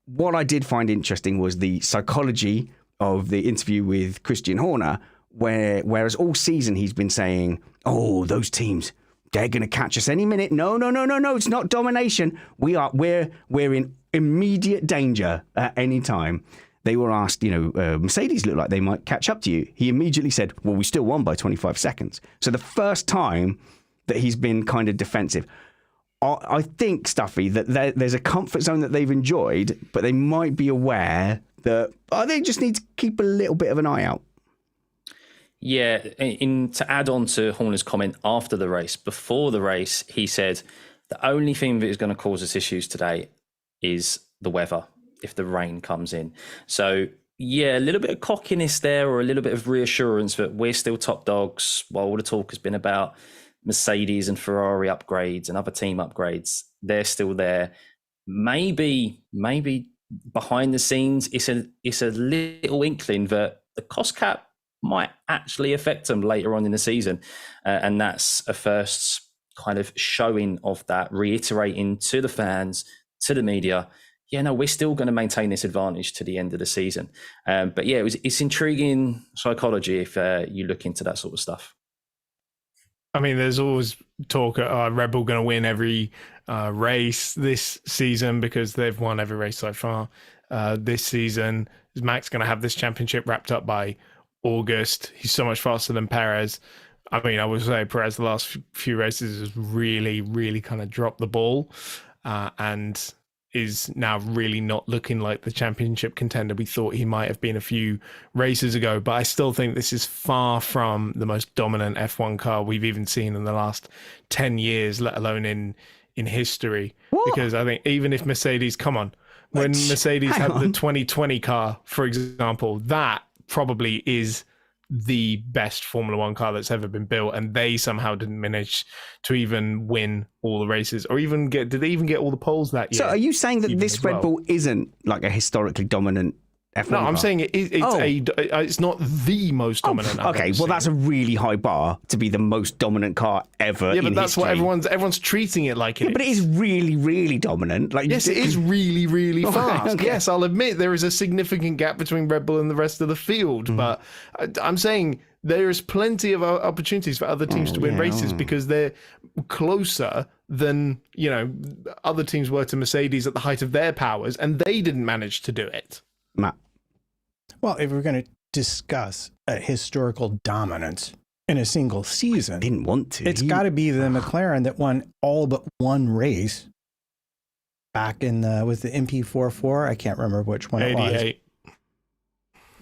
S1: What I did find interesting was the psychology of the interview with Christian Horner, whereas all season he's been saying, oh, those teams, they're going to catch us any minute. No, it's not domination. We're in immediate danger at any time. They were asked, Mercedes look like they might catch up to you. He immediately said, well, we still won by 25 seconds. So the first time that he's been kind of defensive. I think, Stuffy, that there's a comfort zone that they've enjoyed, but they might be aware that they just need to keep a little bit of an eye out.
S4: Yeah, to add on to Horner's comment after the race, before the race, he said the only thing that is going to cause us issues today is the weather, if the rain comes in. So, yeah, a little bit of cockiness there, or a little bit of reassurance that we're still top dogs, while all the talk has been about Mercedes and Ferrari upgrades and other team upgrades. They're still there. Maybe behind the scenes, it's a little inkling that the cost cap might actually affect them later on in the season. And that's a first kind of showing of that, reiterating to the fans, to the media, we're still going to maintain this advantage to the end of the season. But yeah, it's intriguing psychology if you look into that sort of stuff.
S3: I mean, there's always talk Red Bull going to win every race this season because they've won every race so far this season. Is Max going to have this championship wrapped up by August? He's so much faster than Perez. I mean, I would say Perez the last few races has really, really kind of dropped the ball and is now really not looking like the championship contender we thought he might have been a few races ago. But I still think this is far from the most dominant F1 car we've even seen in the last 10 years, let alone in history. What? Because I think even if Mercedes, when Mercedes had the 2020 car, for example, that probably is the best Formula One car that's ever been built, and they somehow didn't manage to even win all the races, or even did they even get all the poles that year?
S1: So are you saying that this Red Bull isn't like a historically dominant F1 car?
S3: I'm saying it's not the most dominant.
S1: Okay, well, that's a really high bar to be the most dominant car ever.
S3: Yeah, but that's
S1: history.
S3: what everyone's treating it like it is.
S1: But it is really, really dominant.
S3: Yes, it is really, really fast.
S1: Okay.
S3: Yes, I'll admit there is a significant gap between Red Bull and the rest of the field, but I'm saying there is plenty of opportunities for other teams to win races because they're closer than other teams were to Mercedes at the height of their powers, and they didn't manage to do it.
S1: Matt.
S2: Well, if we're going to discuss a historical dominance in a single season,
S1: Didn't want to.
S2: it's got to be the McLaren that won all but one race back in the MP44. I can't remember which one it was.
S3: 88.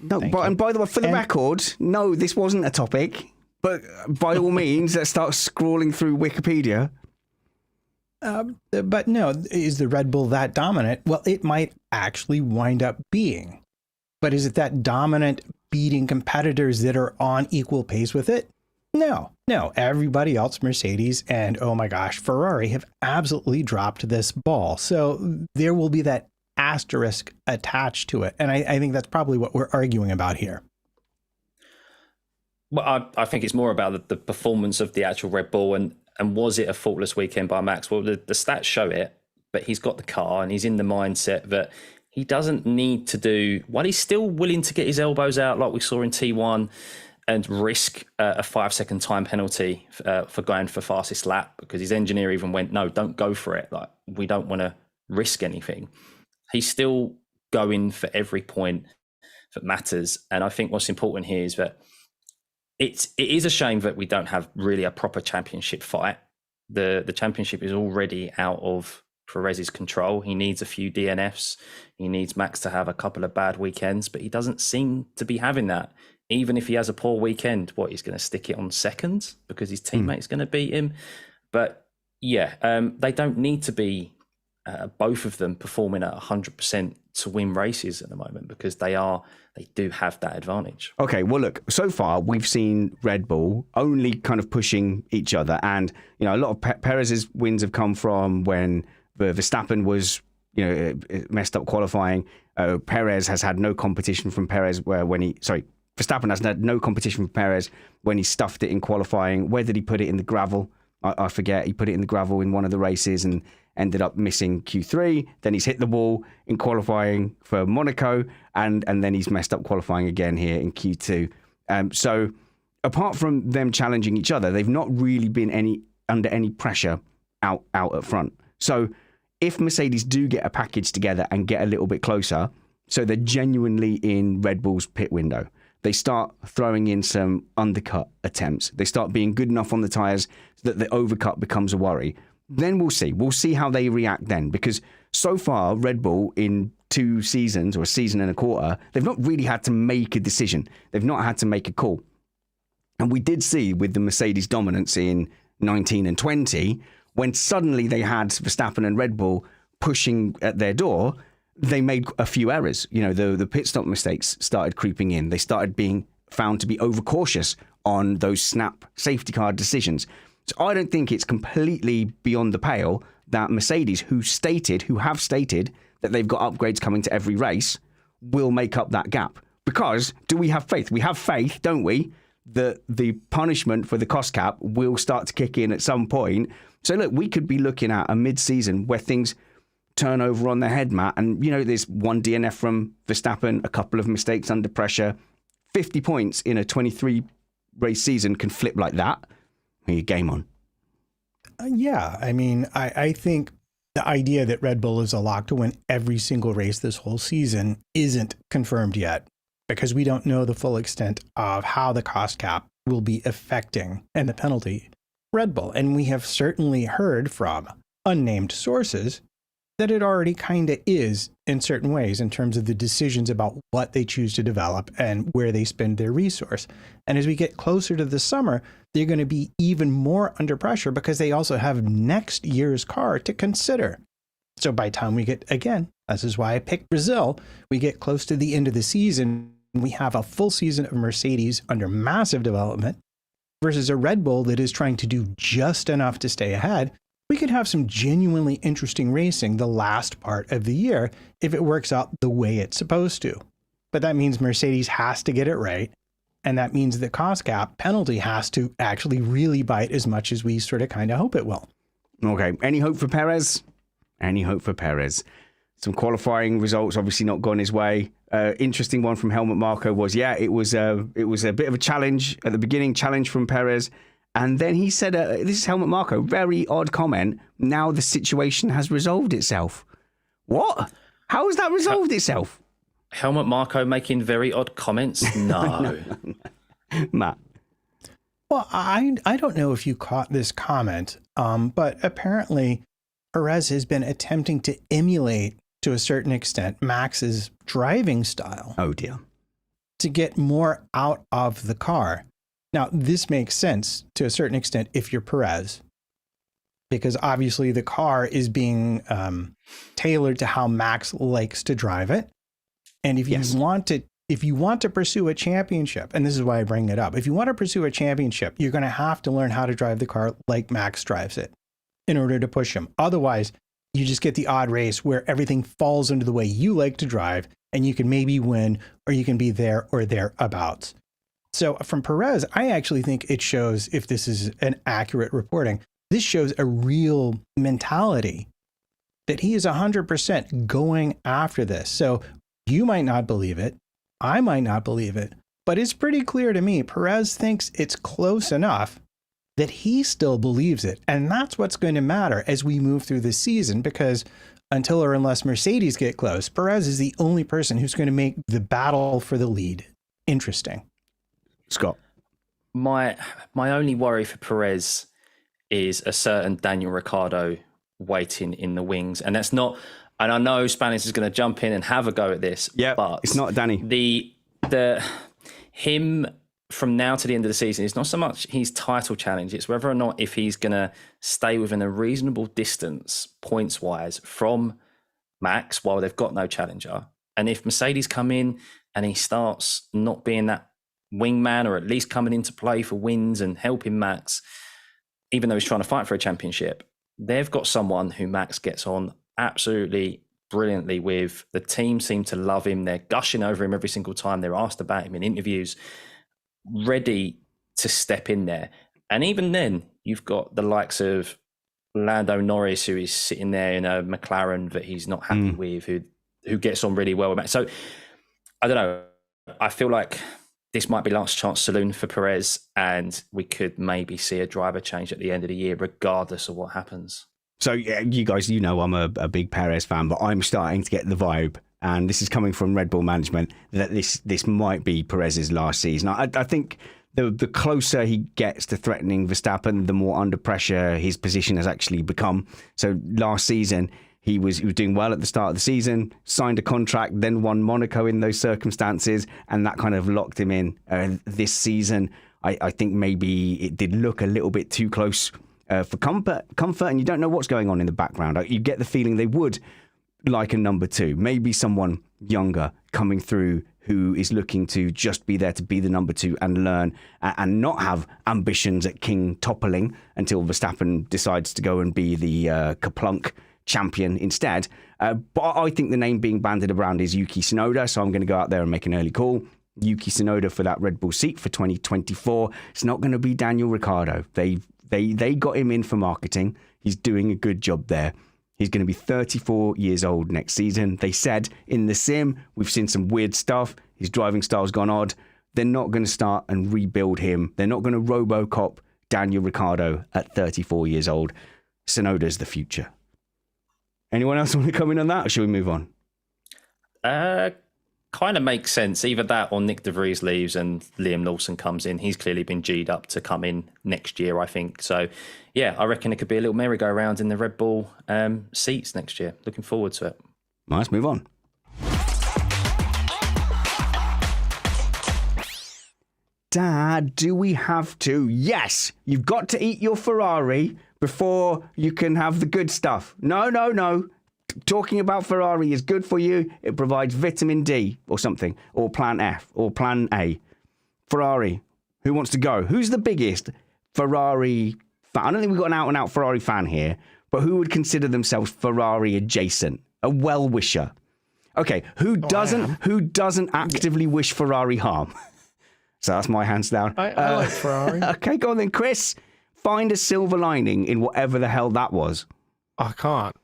S1: No, and by the way, for the record, no, this wasn't a topic. But by all means, let's start scrolling through Wikipedia.
S2: But no, is the Red Bull that dominant? Well, it might actually wind up being. But is it that dominant, beating competitors that are on equal pace with it? No. Everybody else, Mercedes and, oh my gosh, Ferrari, have absolutely dropped this ball. So there will be that asterisk attached to it. And I think that's probably what we're arguing about here.
S4: Well, I think it's more about the performance of the actual Red Bull and was it a faultless weekend by Max? Well, the stats show it, but he's got the car and he's in the mindset that he doesn't need to do, while he's still willing to get his elbows out like we saw in T1 and risk a 5-second time penalty for going for fastest lap, because his engineer even went, no, don't go for it. Like, we don't want to risk anything. He's still going for every point that matters. And I think what's important here is that it is a shame that we don't have really a proper championship fight. The championship is already out of Perez's control. He needs a few DNFs. He needs Max to have a couple of bad weekends, but he doesn't seem to be having that. Even if he has a poor weekend, he's going to stick it on second because his teammate's going to beat him. But yeah, they don't need to be both of them performing at 100% to win races at the moment, because they do have that advantage.
S1: Okay, well, look, so far we've seen Red Bull only kind of pushing each other. And, you know, a lot of Perez's wins have come from when Verstappen was, you know, messed up qualifying. Perez has had no competition from Perez Verstappen has had no competition from Perez when he stuffed it in qualifying. Where did he put it in the gravel? I forget. He put it in the gravel in one of the races and ended up missing Q3. Then he's hit the wall in qualifying for Monaco, and then he's messed up qualifying again here in Q2. So apart from them challenging each other, they've not really been under any pressure out at front. So if Mercedes do get a package together and get a little bit closer, so they're genuinely in Red Bull's pit window, they start throwing in some undercut attempts, they start being good enough on the tyres so that the overcut becomes a worry, then we'll see. We'll see how they react then. Because so far, Red Bull in 2 seasons or a season and a quarter, they've not really had to make a decision. They've not had to make a call. And we did see with the Mercedes dominance in 19 and 20, when suddenly they had Verstappen and Red Bull pushing at their door, they made a few errors. You know, the pit stop mistakes started creeping in. They started being found to be overcautious on those snap safety car decisions. So I don't think it's completely beyond the pale that Mercedes, who have stated that they've got upgrades coming to every race, will make up that gap. Because do we have faith? We have faith, don't we, that the punishment for the cost cap will start to kick in at some point. So look, we could be looking at a mid-season where things turn over on their head, Matt. And, you know, there's one DNF from Verstappen, a couple of mistakes under pressure. 50 points in a 23-race season can flip like that. Your game on.
S2: Yeah, I mean, I think the idea that Red Bull is a lock to win every single race this whole season isn't confirmed yet, because we don't know the full extent of how the cost cap will be affecting, and the penalty, Red Bull. And we have certainly heard from unnamed sources that it already kind of is in certain ways in terms of the decisions about what they choose to develop and where they spend their resource. And as we get closer to the summer, they're going to be even more under pressure because they also have next year's car to consider. So by the time we get, again, this is why I picked Brazil, we get close to the end of the season, we have a full season of Mercedes under massive development versus a Red Bull that is trying to do just enough to stay ahead. We could have some genuinely interesting racing the last part of the year if it works out the way it's supposed to. But that means Mercedes has to get it right. And that means the cost cap penalty has to actually really bite as much as we sort of kind of hope it will.
S1: Okay. Any hope for Perez? Any hope for Perez? Some qualifying results obviously not gone his way. Interesting one from Helmut Marko was, it was a bit of a challenge at the beginning, challenge from Perez. And then he said, this is Helmut Marko, very odd comment. Now the situation has resolved itself. What? How has that resolved itself?
S4: Helmut Marko making very odd comments? No.
S1: Matt.
S2: Well, I don't know if you caught this comment, but apparently Perez has been attempting to emulate, to a certain extent, Max's driving style.
S1: Oh, dear.
S2: To get more out of the car. Now, this makes sense to a certain extent if you're Perez, because obviously the car is being tailored to how Max likes to drive it. And if you want to pursue a championship, and this is why I bring it up, if you want to pursue a championship, you're going to have to learn how to drive the car like Max drives it in order to push him. Otherwise, you just get the odd race where everything falls into the way you like to drive, and you can maybe win, or you can be there or thereabouts. So from Perez, I actually think it shows, if this is an accurate reporting, this shows a real mentality that he is 100% going after this. So you might not believe it. I might not believe it, but it's pretty clear to me. Perez thinks it's close enough that he still believes it. And that's what's going to matter as we move through this season, because until or unless Mercedes get close, Perez is the only person who's going to make the battle for the lead interesting.
S1: Scott.
S4: My only worry for Perez is a certain Daniel Ricciardo waiting in the wings. And that's not, and I know Spanish is going to jump in and have a go at this.
S1: Yeah,
S4: but
S1: it's not Danny.
S4: Him from now to the end of the season, it's not so much his title challenge, it's whether or not if he's going to stay within a reasonable distance, points-wise, from Max while they've got no challenger. And if Mercedes come in and he starts not being that wingman, or at least coming into play for wins and helping Max, even though he's trying to fight for a championship, they've got someone who Max gets on absolutely brilliantly with. The team seem to love him. They're gushing over him every single time they're asked about him in interviews, ready to step in there. And even then, you've got the likes of Lando Norris, who is sitting there in a McLaren that he's not happy with, who gets on really well with Max. So I don't know. I feel like this might be last chance saloon for Perez, and we could maybe see a driver change at the end of the year, regardless of what happens. So,
S1: yeah, you guys, I'm a big Perez fan, but I'm starting to get the vibe, and this is coming from Red Bull management, that this might be Perez's last season. I think the closer he gets to threatening Verstappen, the more under pressure his position has actually become. So last season, he was doing well at the start of the season, signed a contract, then won Monaco in those circumstances, and that kind of locked him in. This season, I think maybe it did look a little bit too close for comfort, and you don't know what's going on in the background. You get the feeling they would like a number two, maybe someone younger coming through who is looking to just be there to be the number two and learn, and not have ambitions at king toppling until Verstappen decides to go and be the Kaplunk champion instead. But I think the name being bandied around is Yuki Tsunoda, so I'm going to go out there and make an early call. Yuki Tsunoda for that Red Bull seat for 2024. It's not going to be Daniel Ricciardo. They got him in for marketing. He's doing a good job there. He's going to be 34 years old next season. They said in the sim, we've seen some weird stuff. His driving style's gone odd. They're not going to start and rebuild him. They're not going to RoboCop Daniel Ricciardo at 34 years old. Tsunoda's the future. Anyone else want to come in on that, or should we move on?
S4: Kind of makes sense. Either that or Nick De Vries leaves and Liam Lawson comes in. He's clearly been G'd up to come in next year, I think. So, yeah, I reckon it could be a little merry-go-round in the Red Bull seats next year. Looking forward to it.
S1: Nice, move on. Dad, do we have to? Yes, you've got to eat your Ferrari before you can have the good stuff. No. Talking about Ferrari is good for you. It provides vitamin D or something, or Plan F, or Plan A. Ferrari, who wants to go? Who's the biggest Ferrari fan? I don't think we've got an out-and-out Ferrari fan here, but who would consider themselves Ferrari adjacent? A well-wisher. Okay, who doesn't actively wish Ferrari harm? So that's my hands down.
S3: I like Ferrari.
S1: Okay, go on then, Chris. Find a silver lining in whatever the hell that was.
S3: I can't.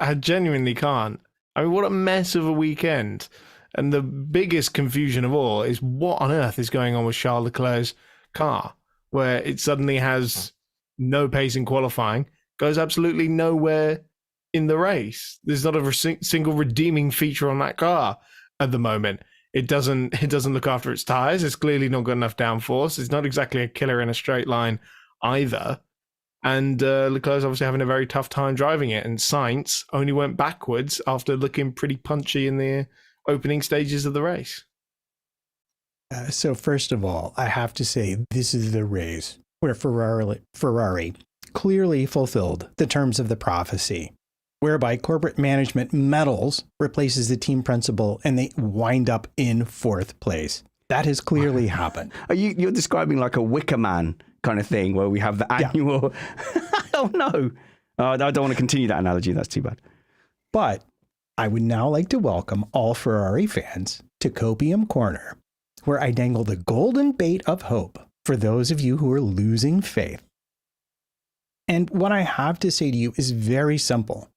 S3: I genuinely can't. I mean, what a mess of a weekend. And the biggest confusion of all is what on earth is going on with Charles Leclerc's car, where it suddenly has no pace in qualifying, goes absolutely nowhere in the race. There's not a single redeeming feature on that car at the moment. It doesn't look after its tires. It's clearly not got enough downforce. It's not exactly a killer in a straight line either. And Leclerc's obviously having a very tough time driving it. And Sainz only went backwards after looking pretty punchy in the opening stages of the race.
S2: So first of all, I have to say this is the race where Ferrari clearly fulfilled the terms of the prophecy, whereby corporate management meddles, replaces the team principal, and they wind up in fourth place. That has clearly happened.
S1: You're describing like a Wicker Man kind of thing where we have the annual... Yeah. Oh, no. I don't want to continue that analogy. That's too bad.
S2: But I would now like to welcome all Ferrari fans to Copium Corner, where I dangle the golden bait of hope for those of you who are losing faith. And what I have to say to you is very simple.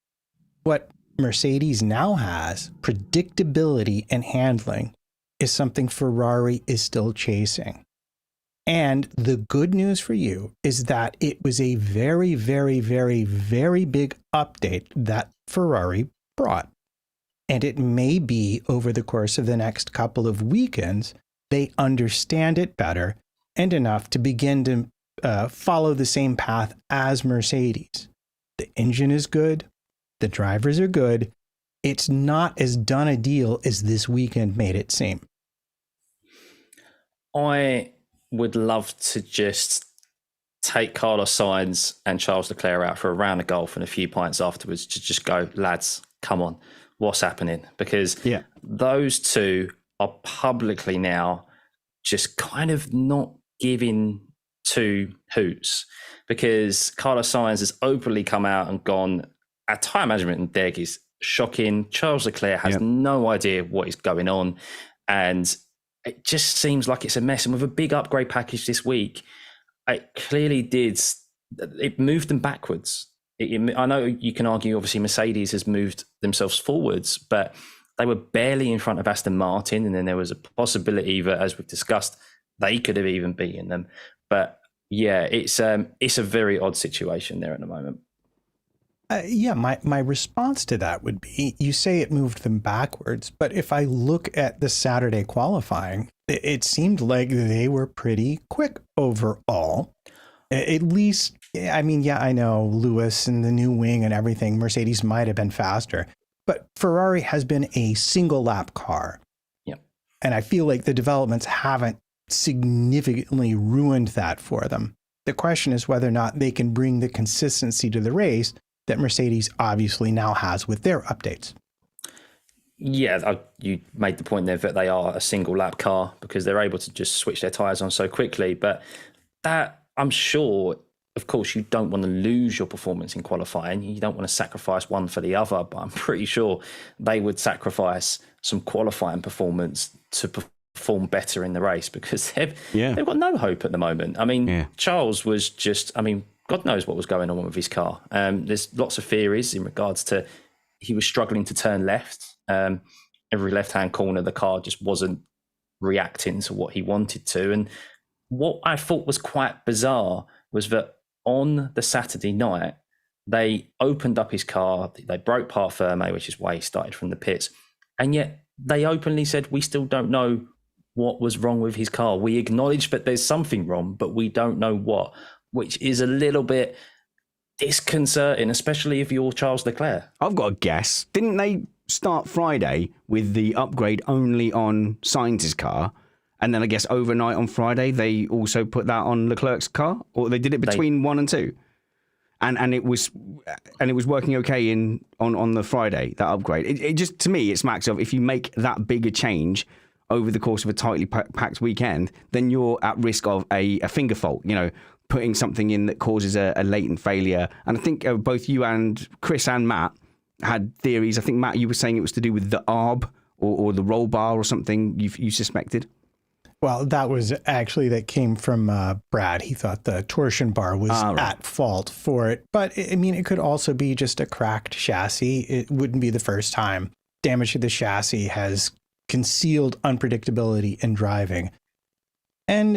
S2: What Mercedes now has, predictability and handling, is something Ferrari is still chasing. And the good news for you is that it was a very, very, very, very big update that Ferrari brought. And it may be over the course of the next couple of weekends, they understand it better and enough to begin to follow the same path as Mercedes. The engine is good. The drivers are good. It's not as done a deal as this weekend made it seem.
S4: I would love to just take Carlos Sainz and Charles Leclerc out for a round of golf and a few pints afterwards to just go, lads, come on, what's happening? Because those two are publicly now just kind of not giving two hoots, because Carlos Sainz has openly come out and gone, our tire management in Deg is shocking. Charles Leclerc has no idea what is going on. And it just seems like it's a mess. And with a big upgrade package this week, it clearly did. It moved them backwards. I know you can argue, obviously, Mercedes has moved themselves forwards, but they were barely in front of Aston Martin. And then there was a possibility that, as we've discussed, they could have even beaten them. But yeah, it's a very odd situation there at the moment.
S2: My response to that would be, you say it moved them backwards, but if I look at the Saturday qualifying, it seemed like they were pretty quick overall. At least, I mean, I know Lewis and the new wing and everything, Mercedes might have been faster, but Ferrari has been a single lap car.
S4: Yep.
S2: And I feel like the developments haven't significantly ruined that for them. The question is whether or not they can bring the consistency to the race that Mercedes obviously now has with their updates.
S4: Yeah, you made the point there that they are a single lap car because they're able to just switch their tyres on so quickly. But that, I'm sure, of course, you don't want to lose your performance in qualifying. You don't want to sacrifice one for the other, but I'm pretty sure they would sacrifice some qualifying performance to perform better in the race, because they've got no hope at the moment. I mean, Charles was just, God knows what was going on with his car. There's lots of theories in regards to he was struggling to turn left. Every left-hand corner, the car just wasn't reacting to what he wanted to. And what I thought was quite bizarre was that on the Saturday night, they opened up his car. They broke part firme, which is why he started from the pits. And yet they openly said, we still don't know what was wrong with his car. We acknowledge that there's something wrong, but we don't know what, which is a little bit disconcerting, especially if you're Charles Leclerc.
S1: I've got a guess. Didn't they start Friday with the upgrade only on Sainz's car? And then I guess overnight on Friday, they also put that on Leclerc's car? Or they did it between 1 and 2? And it was working okay on the Friday, that upgrade. It just, to me, it smacks of, if you make that big a change over the course of a tightly packed weekend, then you're at risk of a finger fault, putting something in that causes a latent failure. And I think both you and Chris and Matt had theories. I think, Matt, you were saying it was to do with the ARB or the roll bar or something you suspected.
S2: Well, that came from Brad. He thought the torsion bar was at fault for it. But it could also be just a cracked chassis. It wouldn't be the first time. Damage to the chassis has concealed unpredictability in driving. And,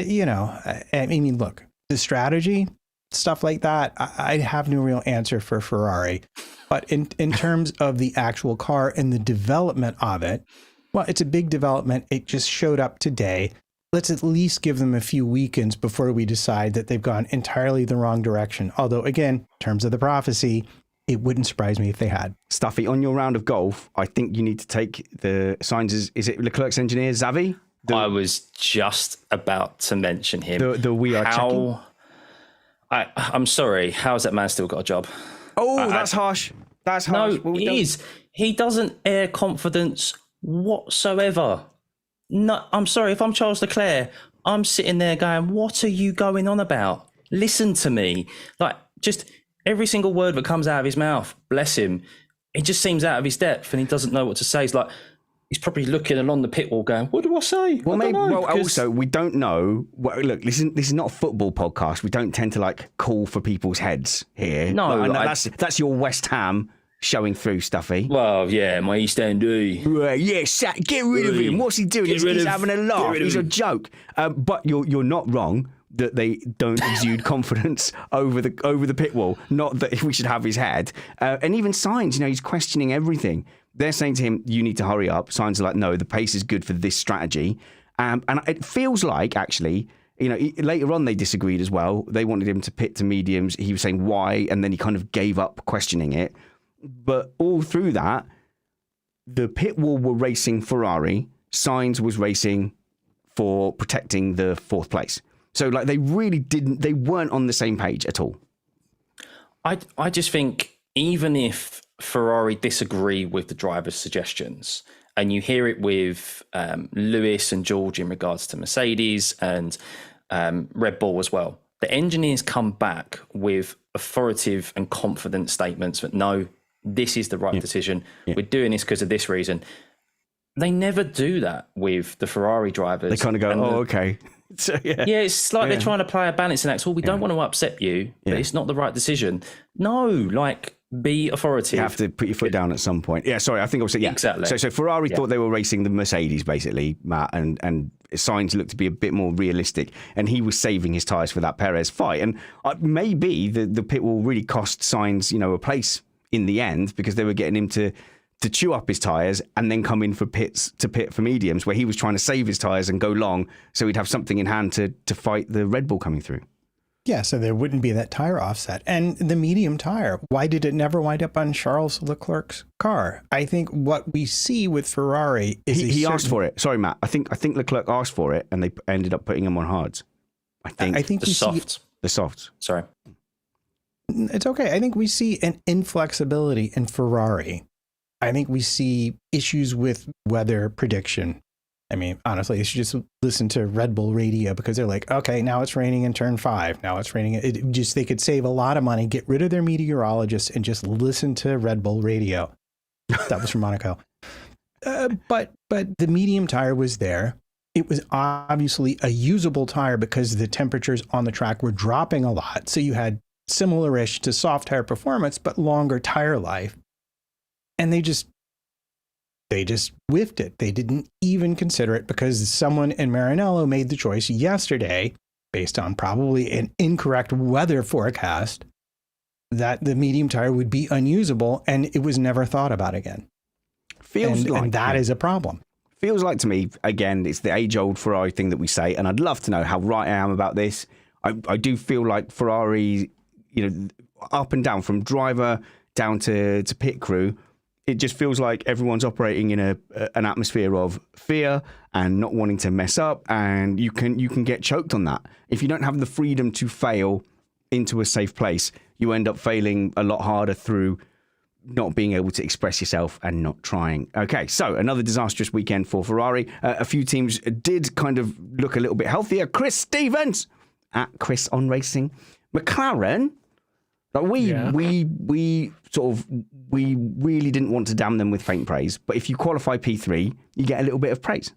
S2: look, the strategy, stuff like that, I have no real answer for Ferrari. But in terms of the actual car and the development of it, well, it's a big development. It just showed up today. Let's at least give them a few weekends before we decide that they've gone entirely the wrong direction. Although, again, in terms of the prophecy, it wouldn't surprise me if they had.
S1: Stuffy, on your round of golf, I think you need to take the Sainz's, is it Leclerc's engineer, Xavi?
S4: I was just about to mention him.
S1: The we are checking.
S4: I'm sorry, how has that man still got a job?
S1: Oh, that's harsh. That's harsh.
S4: No, it is. He doesn't air confidence whatsoever. No, I'm sorry, if I'm Charles Leclerc, I'm sitting there going, what are you going on about? Listen to me. Like, just every single word that comes out of his mouth, bless him, it just seems out of his depth and he doesn't know what to say. It's like, he's probably looking along the pit wall going, what do I say?
S1: Also, we don't know. Well, look, this is not a football podcast. We don't tend to call for people's heads here.
S4: No,
S1: that's your West Ham showing through, Stuffy.
S4: Well, yeah, my East End
S1: get rid of him. What's he doing? He's having a laugh. He's a joke. But you're not wrong that they don't exude confidence over the pit wall. Not that we should have his head. And even Sainz, he's questioning everything. They're saying to him, you need to hurry up. Sainz are like, no, the pace is good for this strategy. And it feels like, actually, later on they disagreed as well. They wanted him to pit to mediums. He was saying why, and then he kind of gave up questioning it. But all through that, the pit wall were racing Ferrari. Sainz was racing for protecting the fourth place. So like they weren't on the same page at all.
S4: I just think even if Ferrari disagree with the driver's suggestions, and you hear it with Lewis and George in regards to Mercedes and Red Bull as well, the engineers come back with authoritative and confident statements that no, this is the right decision. Yeah. We're doing this because of this reason. They never do that with the Ferrari drivers.
S1: They kind of go, okay. So,
S4: yeah, it's like they're trying to play a balancing act. Well, we don't want to upset you, but it's not the right decision. No, like, be authoritative.
S1: You have to put your foot down at some point. Yeah, sorry, I think I was saying,
S4: exactly.
S1: So Ferrari thought they were racing the Mercedes, basically, Matt, and Sainz looked to be a bit more realistic, and he was saving his tyres for that Perez fight. And maybe the pit will really cost Sainz, a place in the end, because they were getting him to chew up his tyres and then come in for pit for mediums, where he was trying to save his tyres and go long so he'd have something in hand to fight the Red Bull coming through.
S2: Yeah, so there wouldn't be that tire offset. And the medium tire, why did it never wind up on Charles Leclerc's car? I think what we see with Ferrari is
S1: he asked for it. Sorry, Matt. I think Leclerc asked for it and they ended up putting him on hards. I think
S4: the softs.
S1: The softs.
S4: Sorry.
S2: It's okay. I think we see an inflexibility in Ferrari. I think we see issues with weather prediction. I mean, honestly, you should just listen to Red Bull radio, because they're like, okay, now it's raining in turn 5. Now it's raining. They could save a lot of money, get rid of their meteorologists and just listen to Red Bull radio. That was from Monaco. But the medium tire was there. It was obviously a usable tire because the temperatures on the track were dropping a lot. So you had similar-ish to soft tire performance, but longer tire life. And they just whiffed it. They didn't even consider it, because someone in Maranello made the choice yesterday, based on probably an incorrect weather forecast, that the medium tire would be unusable, and it was never thought about again. And that is a problem.
S1: Feels like to me, again, it's the age-old Ferrari thing that we say, and I'd love to know how right I am about this. I do feel like Ferrari, up and down, from driver down to pit crew, it just feels like everyone's operating in an atmosphere of fear and not wanting to mess up, and you can get choked on that. If you don't have the freedom to fail into a safe place, you end up failing a lot harder through not being able to express yourself and not trying. Okay, so another disastrous weekend for Ferrari. A few teams did kind of look a little bit healthier. Chris Stevens at Chris on Racing. McLaren, like we really didn't want to damn them with faint praise, but if you qualify P3, you get a little bit of praise.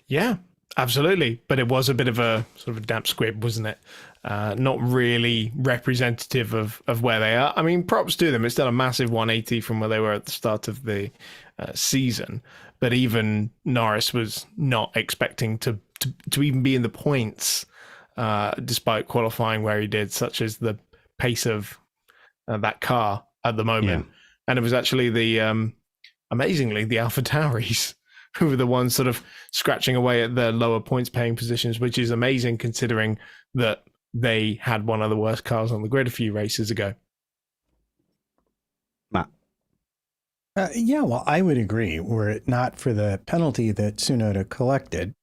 S3: Yeah, absolutely. But it was a bit of a sort of a damp squib, wasn't it? Not really representative of where they are. I mean, props to them. It's still a massive 180 from where they were at the start of the season. But even Norris was not expecting to even be in the points, despite qualifying where he did, such as the pace of that car at the moment. Yeah. And it was actually amazingly, the AlphaTauris who were the ones sort of scratching away at the lower points paying positions, which is amazing considering that they had one of the worst cars on the grid a few races ago.
S1: Matt?
S2: Yeah, well, I would agree. Were it not for the penalty that Tsunoda collected.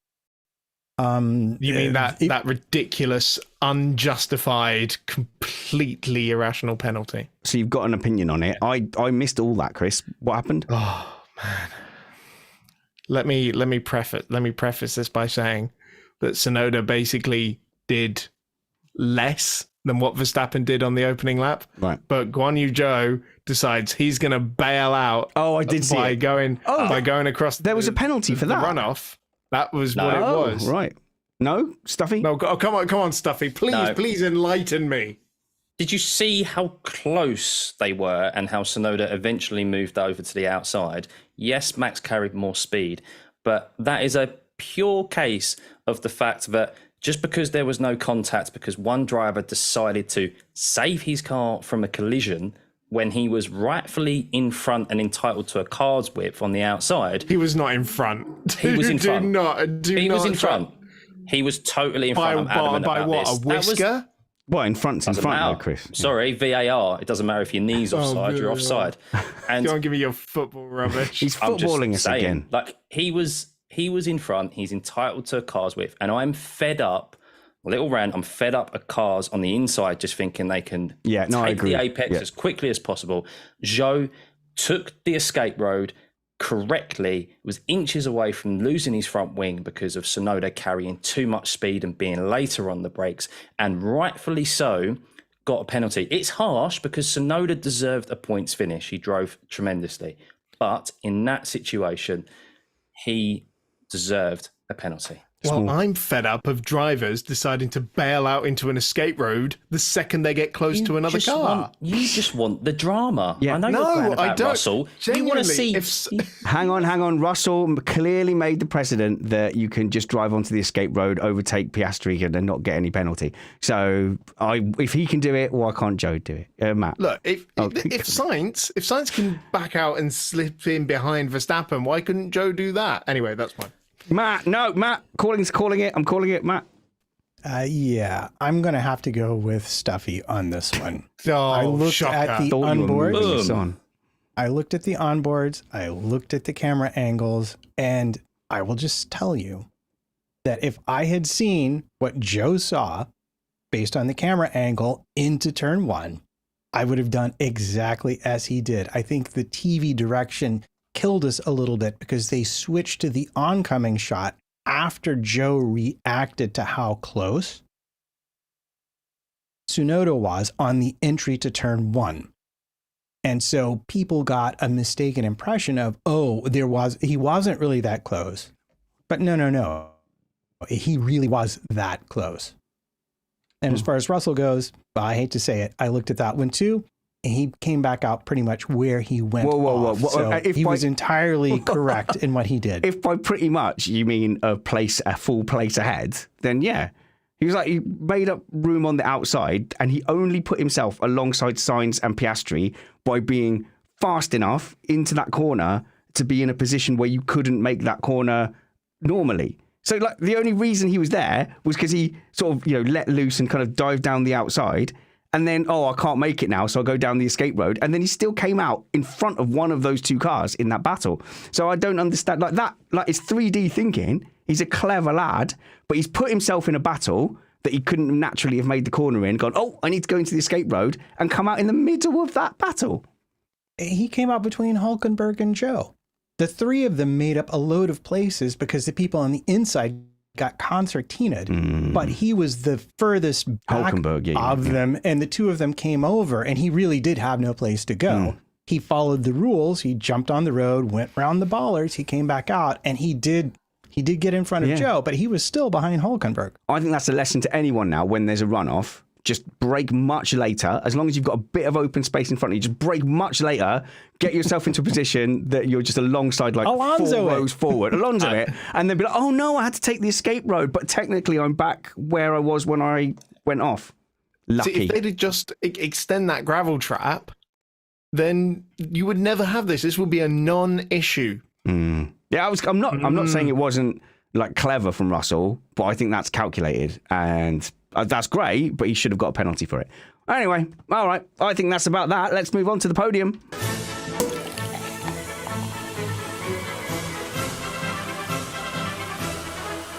S3: You mean that ridiculous, unjustified, completely irrational penalty?
S1: So you've got an opinion on it. I missed all that, Chris. What happened?
S3: Oh man. Let me preface this by saying that Tsunoda basically did less than what Verstappen did on the opening lap.
S1: Right.
S3: But Guan Yu Zhou decides he's going to bail out.
S1: Oh, I did see
S3: by
S1: it.
S3: going across.
S1: There was a penalty for that
S3: runoff. That was what it was.
S1: Right. No, Stuffy?
S3: No, come on, Stuffy. Please enlighten me.
S4: Did you see how close they were and how Tsunoda eventually moved over to the outside? Yes, Max carried more speed, but that is a pure case of the fact that just because there was no contact, because one driver decided to save his car from a collision when he was rightfully in front and entitled to a car's width on the outside.
S3: He was not in front.
S4: He was in front.
S3: He
S4: was in front. He was totally in front. I'm adamant
S3: by
S4: about
S3: what?
S4: this.
S3: A whisker?
S1: Well, in front's in front, though, Chris.
S4: Sorry, VAR. It doesn't matter if your knee's offside, you're offside. And
S3: don't give me your football rubbish.
S1: He's footballing us again.
S4: Like he was in front. He's entitled to a car's width, and I'm fed up little rant. I'm fed up of cars on the inside just thinking they can
S1: I
S4: take
S1: agree.
S4: the apex as quickly as possible. Zhou took the escape road correctly, was inches away from losing his front wing because of Tsunoda carrying too much speed and being later on the brakes, and rightfully so, got a penalty. It's harsh because Tsunoda deserved a points finish. He drove tremendously. But in that situation, he deserved a penalty.
S3: Well, I'm fed up of drivers deciding to bail out into an escape road the second they get close to another car.
S4: You just want the drama.
S1: Yeah.
S4: I know
S3: No,
S4: you're glad
S3: I
S4: about
S3: don't.
S4: Russell. You want to see...
S1: Hang on. Russell clearly made the precedent that you can just drive onto the escape road, overtake Piastri and then not get any penalty. So if he can do it, why can't Joe do it? Matt?
S3: Look, if Sainz can back out and slip in behind Verstappen, why couldn't Joe do that? Anyway, that's fine.
S1: Matt, calling it. I'm calling it, Matt.
S2: Yeah, I'm going to have to go with Stuffy on this one.
S3: Oh,
S2: I looked
S3: shocker.
S2: at the
S1: Thought you were moving
S2: onboards.
S1: this on.
S2: I looked at the onboards. I looked at the camera angles, and I will just tell you that if I had seen what Joe saw based on the camera angle into turn one, I would have done exactly as he did. I think the TV direction killed us a little bit because they switched to the oncoming shot after Joe reacted to how close Tsunoda was on the entry to turn one. And so people got a mistaken impression of, he wasn't really that close. But no. He really was that close. And as far as Russell goes, I hate to say it, I looked at that one too. And he came back out pretty much where he went off. So he was entirely correct in what he did.
S1: If by pretty much you mean a full place ahead, then yeah. He made up room on the outside, and he only put himself alongside Sainz and Piastri by being fast enough into that corner to be in a position where you couldn't make that corner normally. So the only reason he was there was because he sort of, let loose and kind of dived down the outside. And then, I can't make it now, so I'll go down the escape road. And then he still came out in front of one of those two cars in that battle. So I don't understand. It's 3D thinking. He's a clever lad, but he's put himself in a battle that he couldn't naturally have made the corner in, gone, I need to go into the escape road, and come out in the middle of that battle.
S2: He came out between Hülkenberg and Joe. The three of them made up a load of places because the people on the inside got concertinaed, but he was the furthest back of them, and the two of them came over, and he really did have no place to go. He followed the rules. He jumped on the road, went around the bollards. He came back out, and he did get in front of Joe, but he was still behind Hülkenberg.
S1: I think that's a lesson to anyone now when there's a runoff. Just brake much later. As long as you've got a bit of open space in front of you, just brake much later. Get yourself into a position that you're just alongside,
S2: Alonso
S1: 4 rows forward. Alonso it. And then be like, no, I had to take the escape road. But technically, I'm back where I was when I went off. Lucky.
S3: See, if they'd just extend that gravel trap, then you would never have this. This would be a non-issue.
S1: Yeah, I'm not saying it wasn't clever from Russell, but I think that's calculated, and that's great, but he should have got a penalty for it. Anyway, all right, I think that's about that. Let's move on to the podium.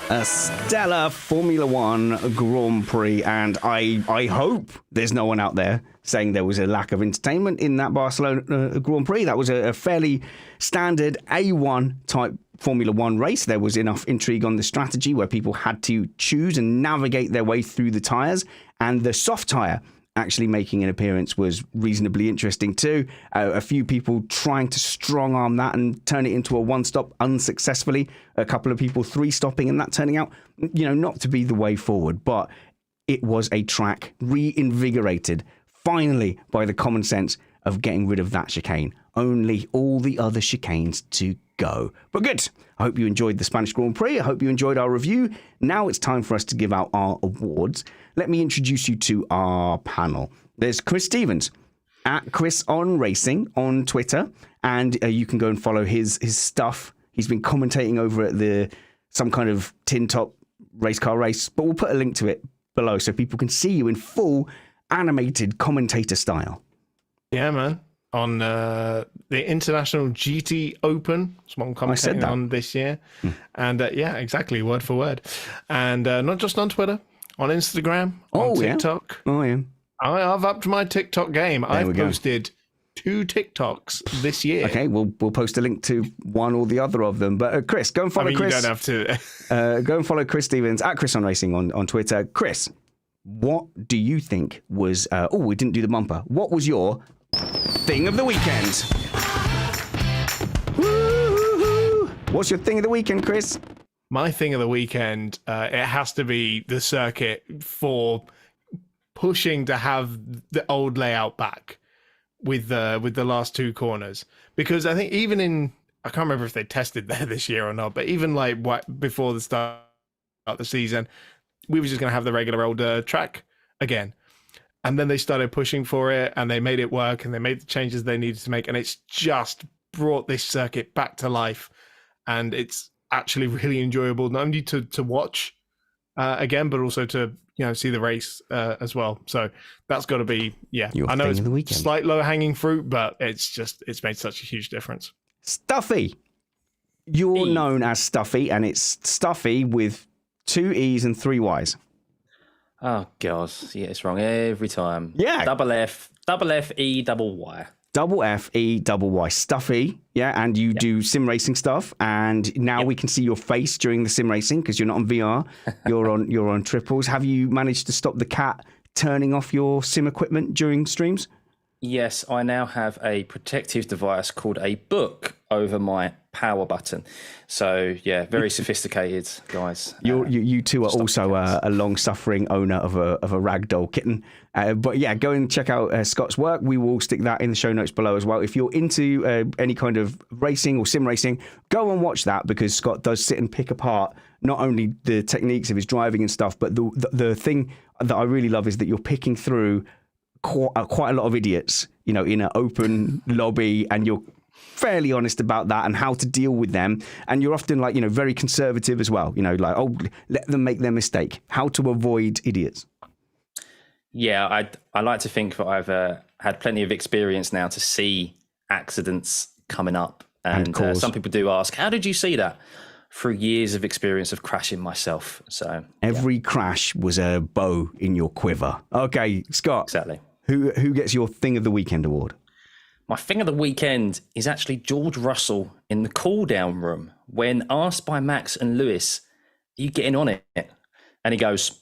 S1: A stellar Formula One Grand Prix, and I hope there's no one out there saying there was a lack of entertainment in that Barcelona Grand Prix. That was a fairly standard A1 type Formula One race. There was enough intrigue on the strategy where people had to choose and navigate their way through the tyres, and the soft tyre actually making an appearance was reasonably interesting too. A few people trying to strong arm that and turn it into a one-stop unsuccessfully. A couple of people 3-stopping and that turning out, not to be the way forward. But it was a track reinvigorated finally by the common sense of getting rid of that chicane. Only all the other chicanes to go. But good. I hope you enjoyed the Spanish Grand Prix. I hope you enjoyed our review. Now it's time for us to give out our awards. Let me introduce you to our panel. There's Chris Stevens at Chris on Racing on Twitter, and you can go and follow his stuff. He's been commentating over at some kind of tin top race car race, but we'll put a link to it below so people can see you in full animated commentator style.
S3: Yeah, man. On the International GT Open. That's what I'm commentating on this year. And yeah, exactly, word for word. And not just on Twitter, on Instagram, on TikTok.
S2: Yeah.
S1: Oh, yeah.
S3: I've upped my TikTok game. I've posted 2 TikToks this year.
S1: Okay, we'll post a link to one or the other of them. But Chris, go and follow Chris.
S3: You don't have to.
S1: Go and follow Chris Stevens at Chris on Racing on Twitter. Chris, what do you think was... we didn't do the bumper. What was your thing of the weekend? Woo-hoo-hoo. What's your thing of the weekend, Chris?
S3: My thing of the weekend, it has to be the circuit for pushing to have the old layout back with the last 2 corners. Because I think even I can't remember if they tested there this year or not, but even like before the start of the season, we were just going to have the regular old track again. And then they started pushing for it, and they made it work, and they made the changes they needed to make, and it's just brought this circuit back to life. And it's actually really enjoyable, not only to watch again, but also to see the race as well. So that's got to be I know it's slight low hanging fruit, but it's made such a huge difference.
S1: Stuffy, you're known as Stuffy, and it's Stuffy with 2 E's and 3 Y's.
S4: Oh God, yeah, it's wrong every time.
S1: Yeah,
S4: double F E double Y.
S1: Double F E double Y, Stuffy, yeah, and you do sim racing stuff, and now we can see your face during the sim racing because you're not on VR, you're on triples. Have you managed to stop the cat turning off your sim equipment during streams?
S4: Yes, I now have a protective device called a book over my power button. So yeah, very sophisticated, guys.
S1: You two are also a long-suffering owner of a ragdoll kitten. But yeah, go and check out Scott's work. We will stick that in the show notes below as well. If you're into any kind of racing or sim racing, go and watch that, because Scott does sit and pick apart not only the techniques of his driving and stuff, but the thing that I really love is that you're picking through quite a lot of idiots, in an open lobby, and you're fairly honest about that and how to deal with them. And you're often very conservative as well, let them make their mistake, how to avoid idiots.
S4: Yeah, I like to think that I've had plenty of experience now to see accidents coming up. And some people do ask, how did you see that? Through years of experience of crashing myself. So
S1: every crash was a bow in your quiver. Okay, Scott.
S4: Exactly.
S1: Who gets your Thing of the Weekend award?
S4: My Thing of the Weekend is actually George Russell in the cool-down room when asked by Max and Lewis, are you getting on it? And he goes,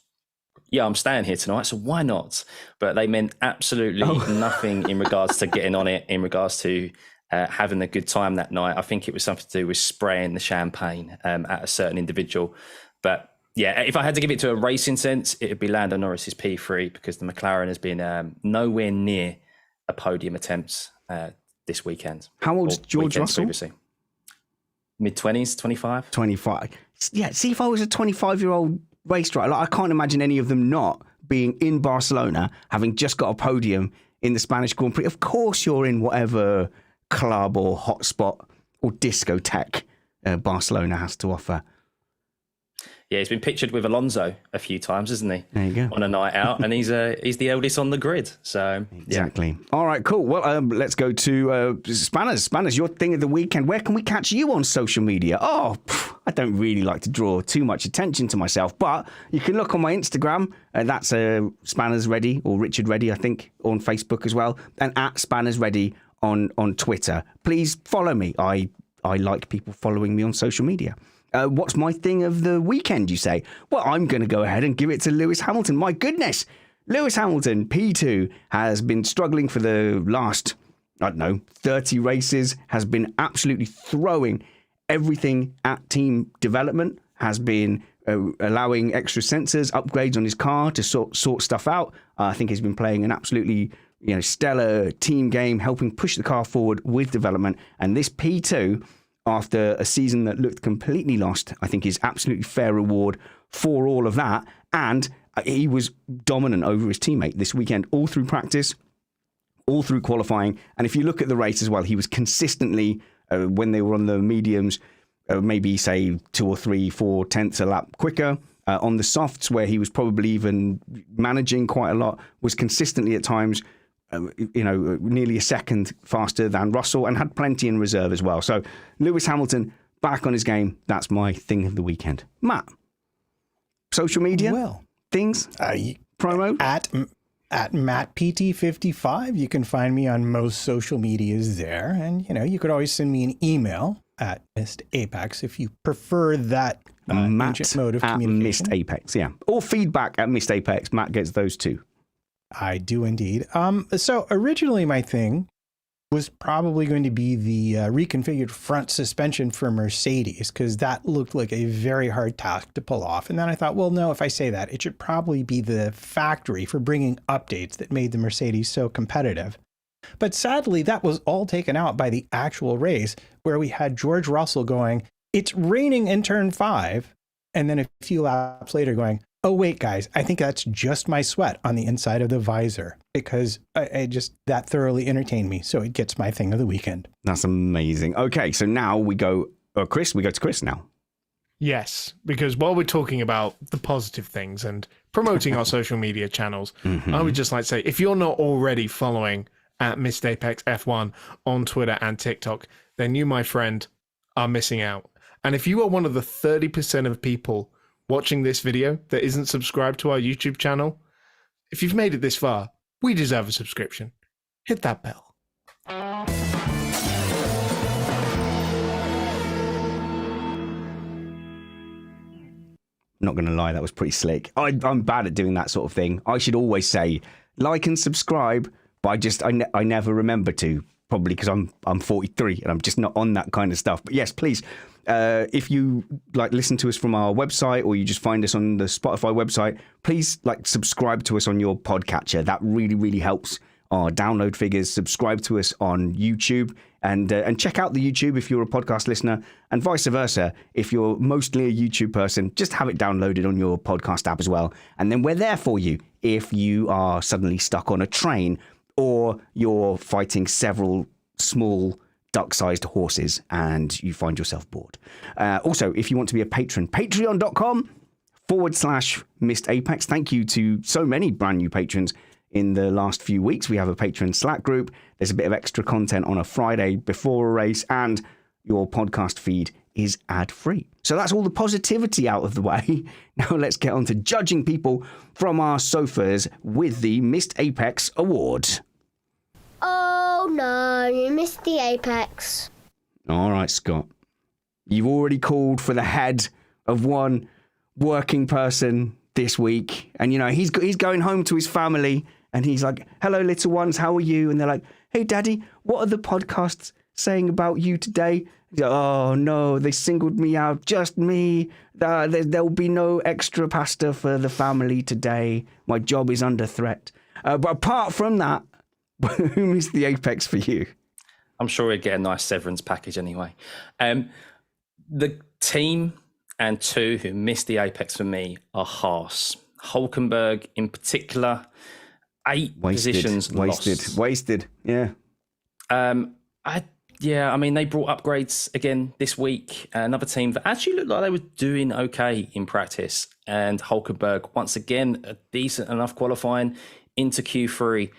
S4: yeah, I'm staying here tonight, so why not? But they meant absolutely nothing in regards to getting on it, in regards to having a good time that night. I think it was something to do with spraying the champagne at a certain individual. But yeah, if I had to give it to a racing sense, it would be Lando Norris's P3, because the McLaren has been nowhere near a podium attempt this weekend.
S1: How old's George Russell?
S4: Previously. Mid-20s, 25.
S1: 25. Yeah, see, if I was a 25-year-old race driver, I can't imagine any of them not being in Barcelona, having just got a podium in the Spanish Grand Prix. Of course you're in whatever club or hotspot or discotheque Barcelona has to offer.
S4: Yeah, he's been pictured with Alonso a few times, isn't he?
S1: There you go.
S4: On a night out, and he's the eldest on the grid. So
S1: exactly. Yeah. All right, cool. Well, let's go to Spanners. Spanners, your Thing of the Weekend. Where can we catch you on social media? I don't really like to draw too much attention to myself, but you can look on my Instagram. That's Spanners Ready, or Richard Ready, I think, on Facebook as well, and at Spanners Ready on Twitter. Please follow me. I like people following me on social media. What's my Thing of the Weekend, you say? Well, I'm going to go ahead and give it to Lewis Hamilton. My goodness. Lewis Hamilton, P2, has been struggling for the last, 30 races, has been absolutely throwing everything at team development, has been allowing extra sensors, upgrades on his car to sort stuff out. I think he's been playing an absolutely stellar team game, helping push the car forward with development. And this P2, after a season that looked completely lost, I think is absolutely fair reward for all of that. And he was dominant over his teammate this weekend, all through practice, all through qualifying. And if you look at the race as well, he was consistently, when they were on the mediums, maybe say 2 or 3, 4 tenths a lap quicker. On the softs, where he was probably even managing quite a lot, was consistently at times nearly a second faster than Russell, and had plenty in reserve as well. So Lewis Hamilton back on his game. That's my Thing of the Weekend. Matt, social media?
S2: Well,
S1: things? Promo?
S2: At MattPT55. You can find me on most social medias there. And, you could always send me an email at Missed Apex if you prefer that ancient mode of communication.
S1: Missed Apex, yeah. Or feedback at Missed Apex. Matt gets those too.
S2: I do indeed. So originally my thing was probably going to be the reconfigured front suspension for Mercedes, because that looked like a very hard task to pull off. And then I thought, well, no, if I say that, it should probably be the factory for bringing updates that made the Mercedes so competitive. But sadly, that was all taken out by the actual race, where we had George Russell going, "It's raining in turn 5. And then a few laps later going, "Oh, wait, guys, I think that's just my sweat on the inside of the visor," because I just, that thoroughly entertained me. So it gets my thing of the weekend.
S1: That's amazing. Okay, so now we go to Chris now.
S3: Yes, because while we're talking about the positive things and promoting our social media channels, I would just like to say, if you're not already following at Missed Apex F1 on Twitter and TikTok, then you, my friend, are missing out. And if you are one of the 30% of people watching this video that isn't subscribed to our YouTube channel, if you've made it this far, we deserve a subscription. Hit that bell.
S1: Not going to lie, that was pretty slick. I'm bad at doing that sort of thing. I should always say like and subscribe, but I never remember to, probably because I'm 43 and I'm just not on that kind of stuff. But yes, please, if you listen to us from our website, or you just find us on the Spotify website, please subscribe to us on your podcatcher. That really, really helps our download figures. Subscribe to us on YouTube, and check out the YouTube if you're a podcast listener, and vice versa. If you're mostly a YouTube person, just have it downloaded on your podcast app as well. And then we're there for you if you are suddenly stuck on a train, or you're fighting several small duck-sized horses and you find yourself bored. Also, if you want to be a patron, patreon.com/Missed Apex. Thank you to so many brand new patrons in the last few weeks. We have a patron Slack group. There's a bit of extra content on a Friday before a race, and your podcast feed is ad-free. So that's all the positivity out of the way. Now let's get on to judging people from our sofas with the Missed Apex Award.
S5: Oh no, you missed the apex.
S1: All right, Scott. You've already called for the head of one working person this week. And, he's going home to his family, and he's like, "Hello, little ones, how are you?" And they're like, "Hey, Daddy, what are the podcasts saying about you today?" He's like, "Oh, no, they singled me out, just me. There'll be no extra pasta for the family today. My job is under threat." But apart from that, who missed the apex for you?
S4: I'm sure we'd get a nice severance package anyway. The team and two who missed the apex for me are Haas. Hulkenberg in particular, 8 positions lost.
S1: Wasted, yeah.
S4: I mean, they brought upgrades again this week. Another team that actually looked like they were doing okay in practice. And Hulkenberg, once again, a decent enough qualifying into Q3.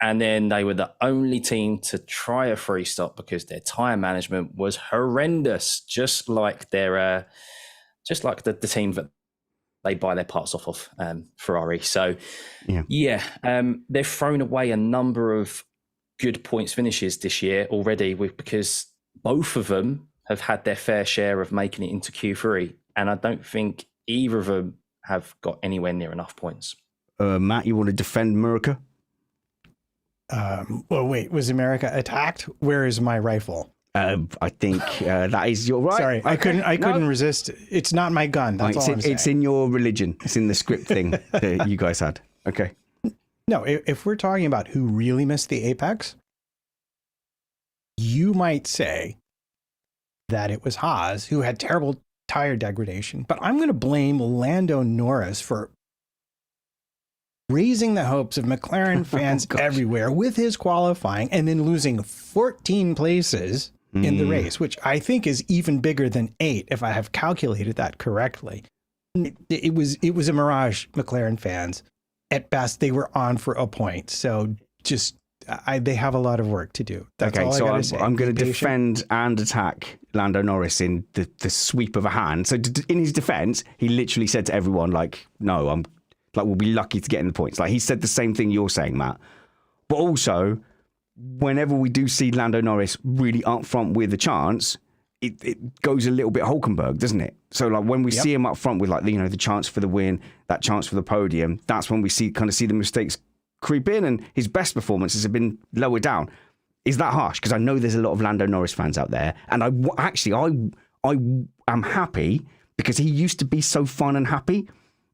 S4: And then they were the only team to try a free stop because their tyre management was horrendous, just like the team that they buy their parts off of, Ferrari. So, they've thrown away a number of good points finishes this year already, because both of them have had their fair share of making it into Q3, and I don't think either of them have got anywhere near enough points.
S1: Matt, you want to defend America?
S2: Well, wait, was America attacked? Where is my rifle?
S1: I think that is your right.
S2: Sorry, I couldn't resist. It's not my gun. That's all I'm saying.
S1: It's in your religion. It's in the script thing that you guys had. Okay.
S2: No, if we're talking about who really missed the apex, you might say that it was Haas, who had terrible tire degradation. But I'm going to blame Lando Norris for raising the hopes of McLaren fans everywhere with his qualifying, and then losing 14 places in the race, which I think is even bigger than 8, if I have calculated that correctly. It was a mirage, McLaren fans. At best, they were on for a point. So they have a lot of work to do. That's all I gotta say.
S1: I'm going to defend and attack Lando Norris in the sweep of a hand. So in his defense, he literally said to everyone, no, Like, we'll be lucky to get in the points. Like, he said the same thing you're saying, Matt. But also, whenever we do see Lando Norris really up front with a chance, it goes a little bit Hulkenberg, doesn't it? So, like, when we see him up front with, like, the chance for the win, that chance for the podium, that's when we see the mistakes creep in, and his best performances have been lower down. Is that harsh? Because I know there's a lot of Lando Norris fans out there, and I am happy because he used to be so fun and happy,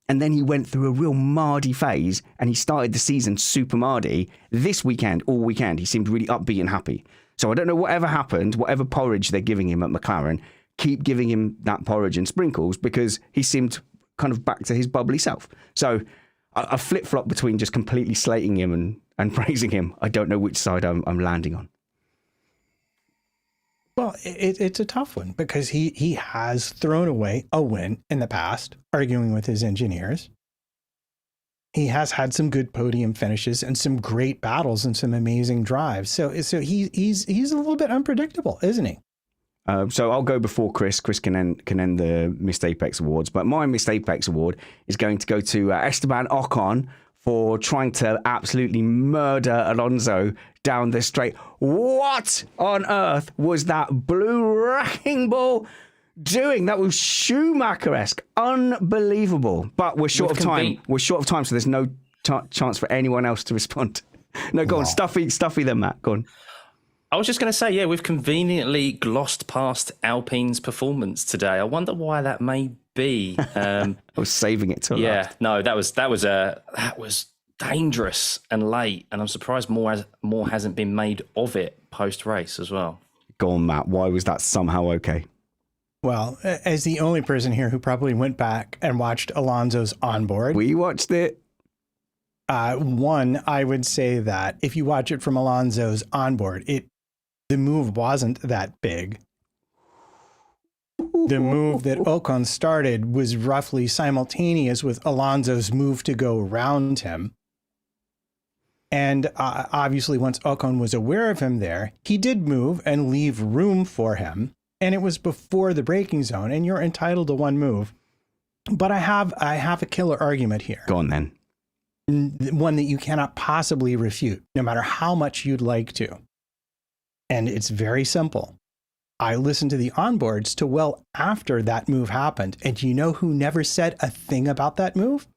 S1: and then he went through a real mardy phase, and he started the season super mardy. This weekend, all weekend, he seemed really upbeat and happy. So I don't know whatever happened, whatever porridge they're giving him at McLaren, keep giving him that porridge and sprinkles, because he seemed kind of back to his bubbly self. So a flip-flop between just completely slating him and praising him. I don't know which side I'm landing on.
S2: Well, it's a tough one because he has thrown away a win in the past, arguing with his engineers. He has had some good podium finishes and some great battles and some amazing drives. So he's a little bit unpredictable, isn't he?
S1: So I'll go before Chris. Chris can end the Missed Apex Awards. But my Missed Apex Award is going to go to Esteban Ocon for trying to absolutely murder Alonso down the straight. What on earth was that blue wrecking ball doing? That was Schumacher-esque. Unbelievable. But we're short of time. We're short of time, so there's no chance for anyone else to respond. No, go on. Stuffy then, Matt. Go on.
S4: I was just going to say, yeah, we've conveniently glossed past Alpine's performance today. I wonder why that may be.
S1: I was saving it till last.
S4: No, that was dangerous and late, and I'm surprised more hasn't been made of it post race as well.
S1: Go on, Matt. Why was that somehow okay?
S2: Well, as the only person here who probably went back and watched Alonso's onboard,
S1: we watched it.
S2: One, I would say that if you watch it from Alonso's onboard, the move wasn't that big. The move that Ocon started was roughly simultaneous with Alonso's move to go around him. And obviously, once Ocon was aware of him there, he did move and leave room for him. And it was before the braking zone, and you're entitled to one move. But I have a killer argument here.
S1: Go on, then.
S2: One that you cannot possibly refute, no matter how much you'd like to. And it's very simple. I listened to the onboards to well after that move happened. And do you know who never said a thing about that move?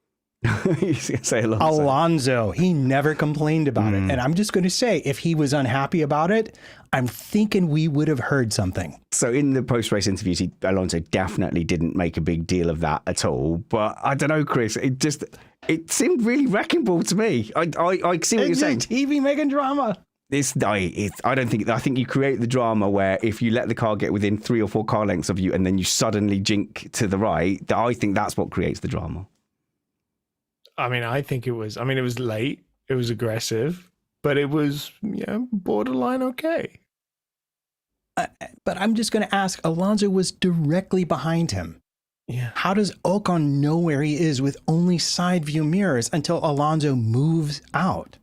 S1: Say
S2: Alonso. He never complained about it. And I'm just going to say, if he was unhappy about it, I'm thinking we would have heard something.
S1: So in the post-race interviews, Alonso definitely didn't make a big deal of that at all. But I don't know, Chris, it seemed really wrecking ball to me. I see what you're saying.
S2: TV making drama.
S1: I think you create the drama where if you let the car get within 3 or 4 car lengths of you and then you suddenly jink to the right, I think that's what creates the drama.
S3: I think it was late, it was aggressive, but it was, borderline okay.
S2: But I'm just going to ask, Alonso was directly behind him.
S3: Yeah.
S2: How does Ocon know where he is with only side view mirrors until Alonso moves out?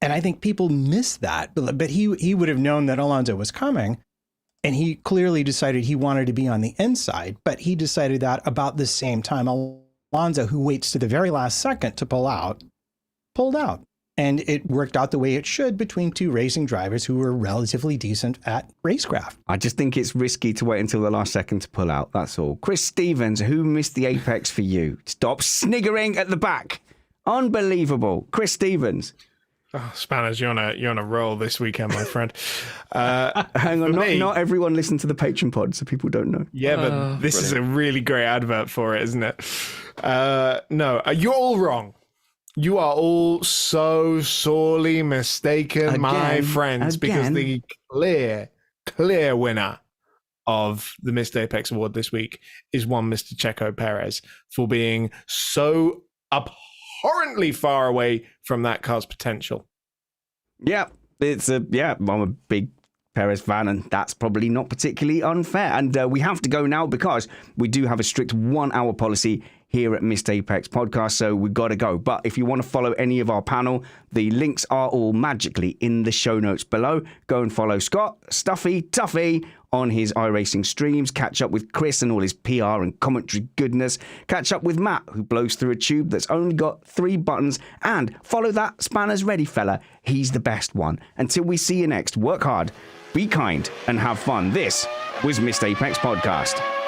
S2: And I think people miss that, but he would have known that Alonso was coming, and he clearly decided he wanted to be on the inside, but he decided that about the same time Alonso, who waits to the very last second to pulled out. And it worked out the way it should between two racing drivers who were relatively decent at racecraft.
S1: I just think it's risky to wait until the last second to pull out, that's all. Chris Stevens, who missed the apex for you? Stop sniggering at the back. Unbelievable. Chris Stevens.
S3: Oh, Spanners, you're on a roll this weekend, my friend.
S1: Hang on, not everyone listened to the Patreon pod, so people don't know.
S3: Yeah, but this is a really great advert for it, isn't it? No, you're all wrong. You are all so sorely mistaken, my friends, because the clear winner of the Missed Apex Award this week is one Mr. Checo Perez for being so abhorrently far away from that car's potential.
S1: Yeah, I'm a big Perez fan, and that's probably not particularly unfair. And we have to go now because we do have a strict 1 hour policy here at Missed Apex Podcast, so we've got to go. But if you want to follow any of our panel, the links are all magically in the show notes below. Go and follow Scott, Stuffy, Tuffy on his iRacing streams, catch up with Chris and all his PR and commentary goodness, catch up with Matt, who blows through a tube that's only got 3 buttons, and follow that Spanners Ready fella. He's the best one. Until we see you next, work hard, be kind, and have fun. This was Missed Apex Podcast.